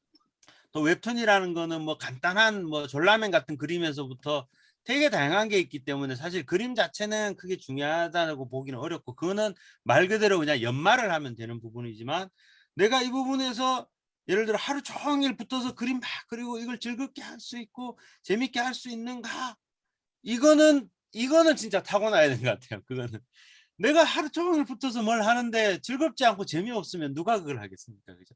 또 웹툰이라는 거는 뭐 간단한 뭐 전라면 같은 그림에서부터 되게 다양한 게 있기 때문에 사실 그림 자체는 크게 중요하다고 보기는 어렵고 그거는 말 그대로 그냥 연말을 하면 되는 부분이지만 내가 이 부분에서 예를 들어 하루 종일 붙어서 그림 막 그리고 이걸 즐겁게 할 수 있고 재밌게 할 수 있는가 이거는 진짜 타고나야 되는 것 같아요. 그거는 내가 하루 종일 붙어서 뭘 하는데 즐겁지 않고 재미없으면 누가 그걸 하겠습니까? 그죠?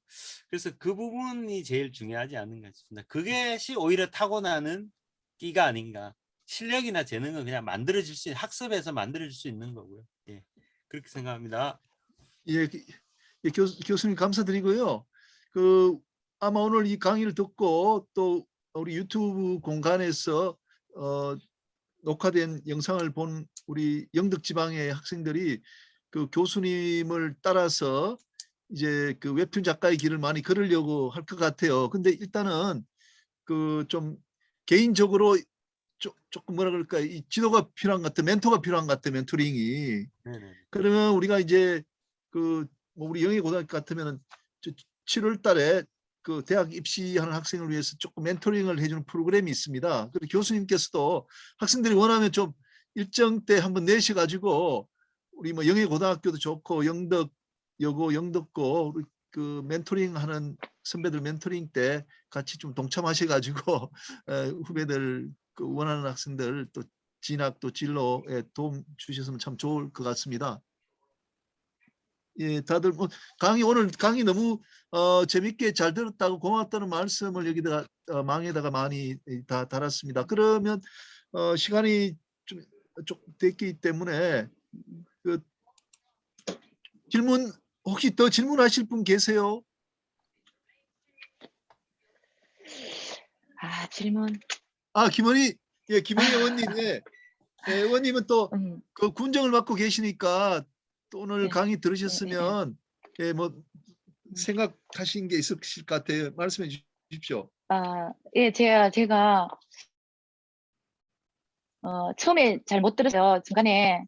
그래서 그 부분이 제일 중요하지 않는가 싶습니다. 그것이 오히려 타고나는 끼가 아닌가. 실력이나 재능은 그냥 만들어질 수 있는 학습에서 만들어질 수 있는 거고요. 예, 그렇게 생각합니다. 예, 교수님 감사드리고요. 아마 오늘 이 강의를 듣고 또 우리 유튜브 공간에서 녹화된 영상을 본 우리 영덕 지방의 학생들이 그 교수님을 따라서 이제 그 웹툰 작가의 길을 많이 걸으려고 할 것 같아요. 근데 일단은 그 좀 개인적으로 조금 뭐라 그럴까 이 지도가 필요한 것 같아, 멘토가 필요한 것 같아, 멘토링이. 네네. 그러면 우리가 이제 뭐 우리 영예고등학교 같으면은 7월 달에 그 대학 입시하는 학생을 위해서 조금 멘토링을 해주는 프로그램이 있습니다. 그리고 교수님께서도 학생들이 원하면 좀 일정 때 한번 내셔가지고 우리 뭐 영예고등학교도 좋고 영덕여고, 영덕고 그 멘토링하는 선배들 멘토링 때 같이 좀 동참하셔가지고 후배들 그 원하는 학생들 또 진학 또 진로에 도움 주셨으면 참 좋을 것 같습니다. 예, 다들 뭐 오늘 강의 너무 재밌게 잘 들었다고 고맙다는 말씀을 여기다가 망에다가 많이 다 달았습니다. 그러면 시간이 좀 됐기 때문에 그 질문 혹시 더 질문하실 분 계세요? 질문. 김원희, 예, 김원희 의원님, 예, 의원님은 또 그 군정을 맡고 계시니까 또 오늘 네. 강의 들으셨으면 예, 뭐 생각하신 게 있으실 것 같아요. 말씀해 주십시오. 예, 제가 처음에 잘 못 들었어요. 중간에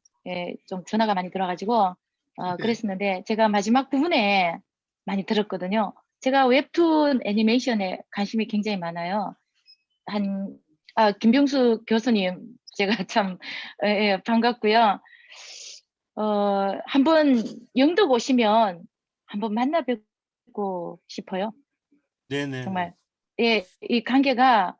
좀 전화가 많이 들어가지고 네. 그랬었는데 제가 마지막 부분에 많이 들었거든요. 제가 웹툰 애니메이션에 관심이 굉장히 많아요. 김병수 교수님 제가 참 반갑고요. 한번 영덕 오시면 한번 만나 뵙고 싶어요. 네네. 정말 예, 이 관계가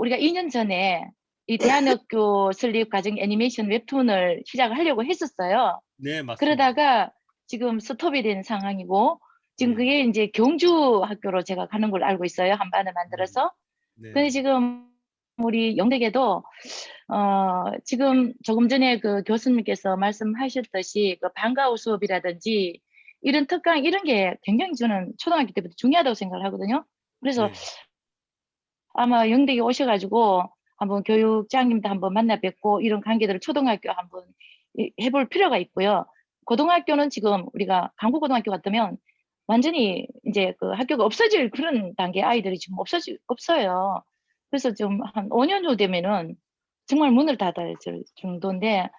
우리가 2년 전에 이 대한학교 설립 과정 애니메이션 웹툰을 시작을 하려고 했었어요. 네, 맞습니다. 그러다가 지금 스톱이 된 상황이고 지금 네. 그게 이제 경주 학교로 제가 가는 걸로 알고 있어요. 한 반을 만들어서. 네. 근데 지금 우리 영덕에도 지금 조금 전에 그 교수님께서 말씀하셨듯이 그 방과후 수업이라든지 이런 특강 이런 게 굉장히 저는 초등학교 때부터 중요하다고 생각을 하거든요. 그래서 네. 아마 영덕에 오셔가지고 한번 교육장님도 한번 만나 뵙고 이런 관계들을 초등학교 한번 해볼 필요가 있고요. 고등학교는 지금 우리가 강북고등학교 같으면 완전히 이제 그 학교가 없어질 그런 단계 아이들이 지금 없어요. 그래서 좀 한 5년 후 되면은 정말 문을 닫아야 될 정도인데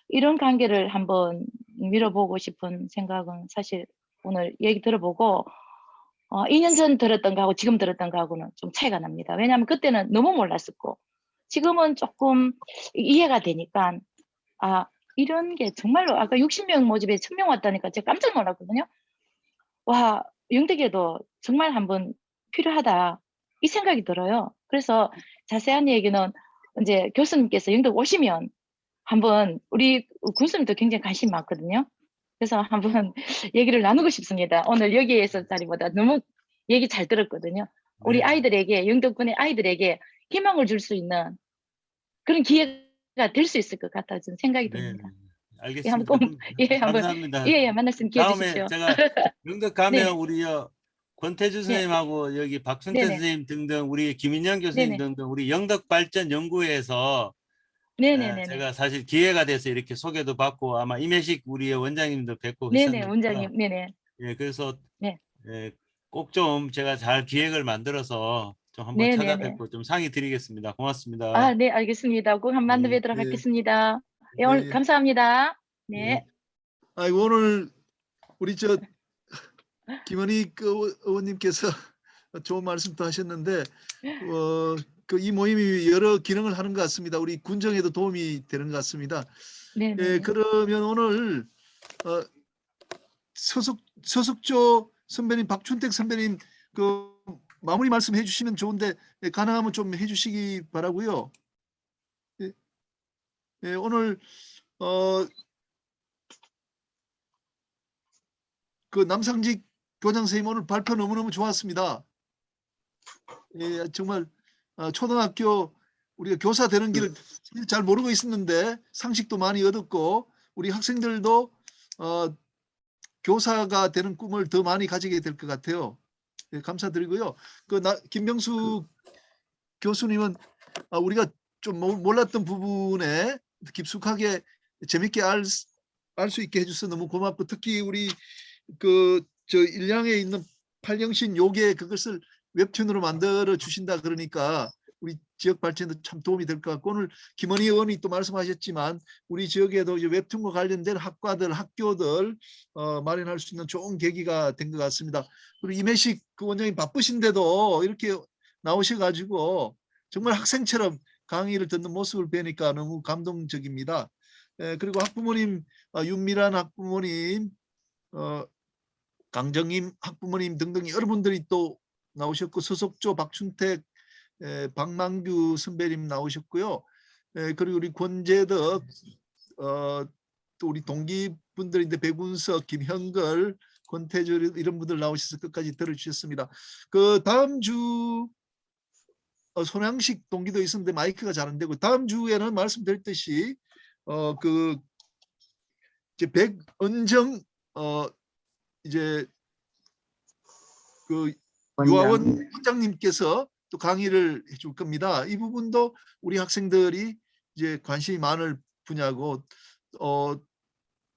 이런 관계를 한번 밀어보고 싶은 생각은 사실 오늘 얘기 들어보고 2년 전 들었던 거하고 지금 들었던 거하고는 좀 차이가 납니다. 왜냐하면 그때는 너무 몰랐었고 지금은 조금 이해가 되니까 이런 게 정말로 아까 60명 모집에 1000명 왔다니까 제가 깜짝 놀랐거든요. 와, 영덕에도 정말 한번 필요하다 이 생각이 들어요. 그래서 자세한 얘기는 이제 교수님께서 영덕 오시면 한번 우리 군수님도 굉장히 관심 많거든요. 그래서 한번 얘기를 나누고 싶습니다. 오늘 여기에서 자리보다 너무 얘기 잘 들었거든요. 우리 네. 아이들에게 영덕군의 아이들에게 희망을 줄 수 있는 그런 기회가 될 수 있을 것 같아 저는 생각이 네, 듭니다. 네. 예, 한번 알겠습니다. 꼭 한번 감사합니다. 만날 수 있는 기회 다음에 주십시오. 제가 영덕 네. 가면 우리 권태주 네. 선생님하고 여기 박순태 네네. 선생님 등등 우리 김인영 교수님 네네. 등등 우리 영덕 발전 연구회에서 네네네네. 제가 사실 기회가 돼서 이렇게 소개도 받고 아마 임혜식 우리 원장님도 뵙고 네네, 했었는데 원장님. 네네. 예, 그래서 네. 꼭 좀 제가 잘 기획을 만들어서 좀 한번 네네네. 찾아뵙고 좀 상의 드리겠습니다. 고맙습니다. 네, 알겠습니다. 꼭 한번 만나 네. 뵙도록 예. 하겠습니다. 예, 예, 오늘 예. 감사합니다. 네. 네. 아이고 오늘 우리 김은희 의원님께서 좋은 말씀도 하셨는데 이 모임이 여러 기능을 하는 것 같습니다. 우리 군정에도 도움이 되는 것 같습니다. 네네. 예, 그러면 오늘 서석조 선배님, 박춘택 선배님 마무리 말씀 해주시면 좋은데 가능하면 좀 해주시기 바라고요. 예, 예, 오늘 남상직 교장 선생님 오늘 발표 너무너무 좋았습니다. 예, 정말 초등학교 우리가 교사 되는 길을 잘 모르고 있었는데 상식도 많이 얻었고 우리 학생들도 교사가 되는 꿈을 더 많이 가지게 될 것 같아요. 예, 감사드리고요. 김병수 교수님은 우리가 좀 몰랐던 부분에 깊숙하게 재밌게 알 수 있게 해줘서 너무 고맙고 특히 우리 일량에 있는 팔령신 요괴 그것을 웹툰으로 만들어 주신다 그러니까 우리 지역 발전에도 참 도움이 될 것 같고 오늘 김은희 의원이 또 말씀하셨지만 우리 지역에도 이제 웹툰과 관련된 학과들 학교들 마련할 수 있는 좋은 계기가 된 것 같습니다. 그리고 임혜식 원장님 바쁘신데도 이렇게 나오셔가지고 정말 학생처럼 강의를 듣는 모습을 뵈니까 너무 감동적입니다. 그리고 학부모님 윤미란 학부모님 강정임 학부모님 등등 여러분들이 또 나오셨고 서석조 박춘택 박만규 선배님 나오셨고요. 그리고 우리 권재덕 또 우리 동기분들인데 백운석 김현걸 권태주 이런 분들 나오셔서 끝까지 들어주셨습니다. 다음 주 손양식 동기도 있었는데 마이크가 잘 안 되고 다음 주에는 말씀드렸듯이 이제 백은정 이제 유아원 원장님께서 또 강의를 해줄 겁니다. 이 부분도 우리 학생들이 이제 관심이 많을 분야고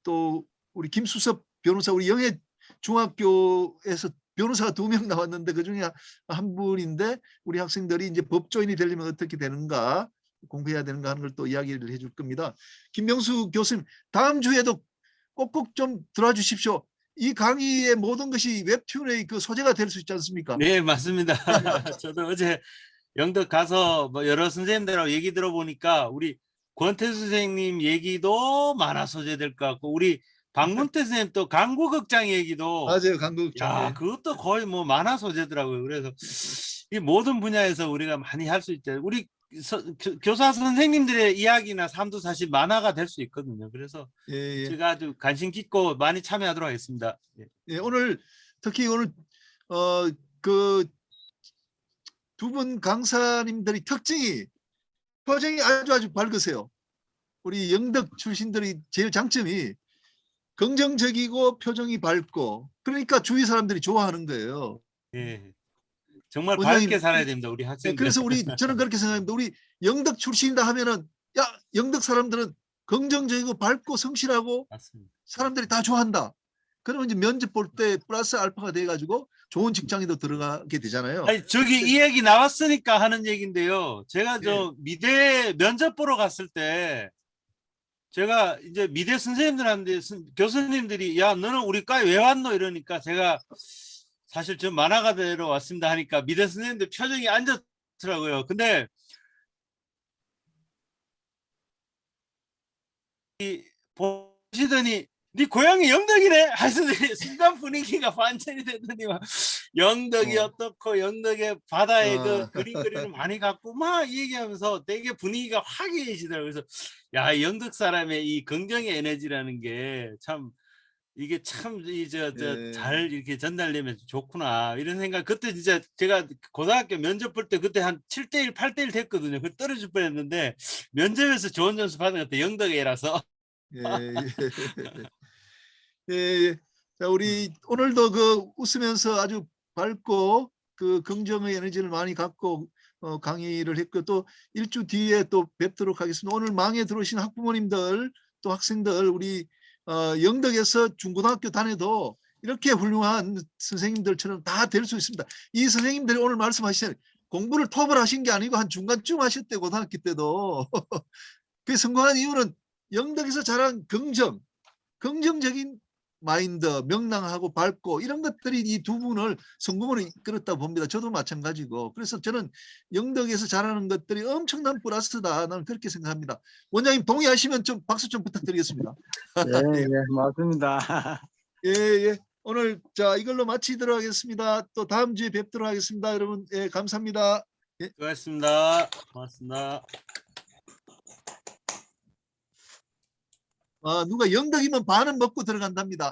또 우리 김수섭 변호사 우리 영해 중학교에서 변호사가 2명 나왔는데 그중에 한 분인데 우리 학생들이 이제 법조인이 되려면 어떻게 되는가 공부해야 되는가 하는 걸 또 이야기를 해줄 겁니다. 김명수 교수님 다음 주에도 꼭꼭 좀 들어와 주십시오. 이 강의의 모든 것이 웹툰의 소재가 될 수 있지 않습니까? 네, 맞습니다. 저도 어제 영덕 가서 뭐 여러 선생님들하고 얘기 들어보니까 우리 권태수 선생님 얘기도 만화 소재 될 것 같고 우리 박문태 선생님 또 강구극장 얘기도 맞아요, 강극장. 그것도 거의 뭐 만화 소재더라고요. 그래서 이 모든 분야에서 우리가 많이 할 수 있죠. 우리 교사 선생님들의 이야기나 삶도 사실 만화가 될 수 있거든요. 그래서 제가 아주 관심 깊고 많이 참여하도록 하겠습니다. 예, 오늘 특히 오늘 두 분 강사님들이 표정이 아주 밝으세요. 우리 영덕 출신들이 제일 장점이 긍정적이고 표정이 밝고 그러니까 주위 사람들이 좋아하는 거예요. 예, 정말 원장님, 밝게 살아야 됩니다, 우리 학생들. 네, 그래서 저는 그렇게 생각합니다. 우리 영덕 출신이다 하면은 영덕 사람들은 긍정적이고 밝고 성실하고 맞습니다. 사람들이 다 좋아한다. 그러면 이제 면접 볼 때 플러스 알파가 돼가지고 좋은 직장에도 들어가게 되잖아요. 아니 저기 이 얘기 나왔으니까 하는 얘기인데요. 제가 저 미대 면접 보러 갔을 때 제가 이제 미대 선생님들한테 교수님들이 야 너는 우리 과에 왜 왔노 이러니까 제가 사실 저 만화가대로 왔습니다 하니까 미대 선생님들 표정이 안 좋더라고요. 근데 보시더니 네 고향이 영덕이네 하시더니 순간 분위기가 반전이 되더니 막 영덕이 어떻고 영덕의 바다에 그 그림 그리를 많이 갖고 막 얘기하면서 되게 분위기가 화기애애지더라고요. 그래서 야 영덕 사람의 이 긍정의 에너지라는 게 참 이게 참 잘 이렇게 전달되면 좋구나 이런 생각. 그때 진짜 제가 고등학교 면접 볼 때 그때 한 7대1 8대1 됐거든요. 그 떨어질 뻔했는데 면접에서 좋은 점수 받은 것 같아 영덕애라서. 예, 예, 예. 자, 우리 오늘도 그 웃으면서 아주 밝고 그 긍정의 에너지를 많이 갖고 강의를 했고 또 일주 뒤에 또 뵙도록 하겠습니다. 오늘 망에 들어오신 학부모님들 또 학생들 우리 영덕에서 중고등학교 다녀도 이렇게 훌륭한 선생님들처럼 다 될 수 있습니다. 이 선생님들이 오늘 말씀하신 공부를 톱을 하신 게 아니고 한 중간쯤 하셨대 고등학교 때도. 그 성공한 이유는 영덕에서 자란 긍정적인 마인드, 명랑하고 밝고 이런 것들이 이 두 분을 성공을 이끌었다 봅니다. 저도 마찬가지고. 그래서 저는 영덕에서 자라는 것들이 엄청난 플러스다. 나는 그렇게 생각합니다. 원장님 동의하시면 좀 박수 좀 부탁드리겠습니다. 예, 예, 맞습니다. 예, 예. 오늘 자 이걸로 마치도록 하겠습니다. 또 다음 주에 뵙도록 하겠습니다. 여러분, 예, 감사합니다. 수고하셨습니다. 고맙습니다. 누가 영덕이면 반은 먹고 들어간답니다.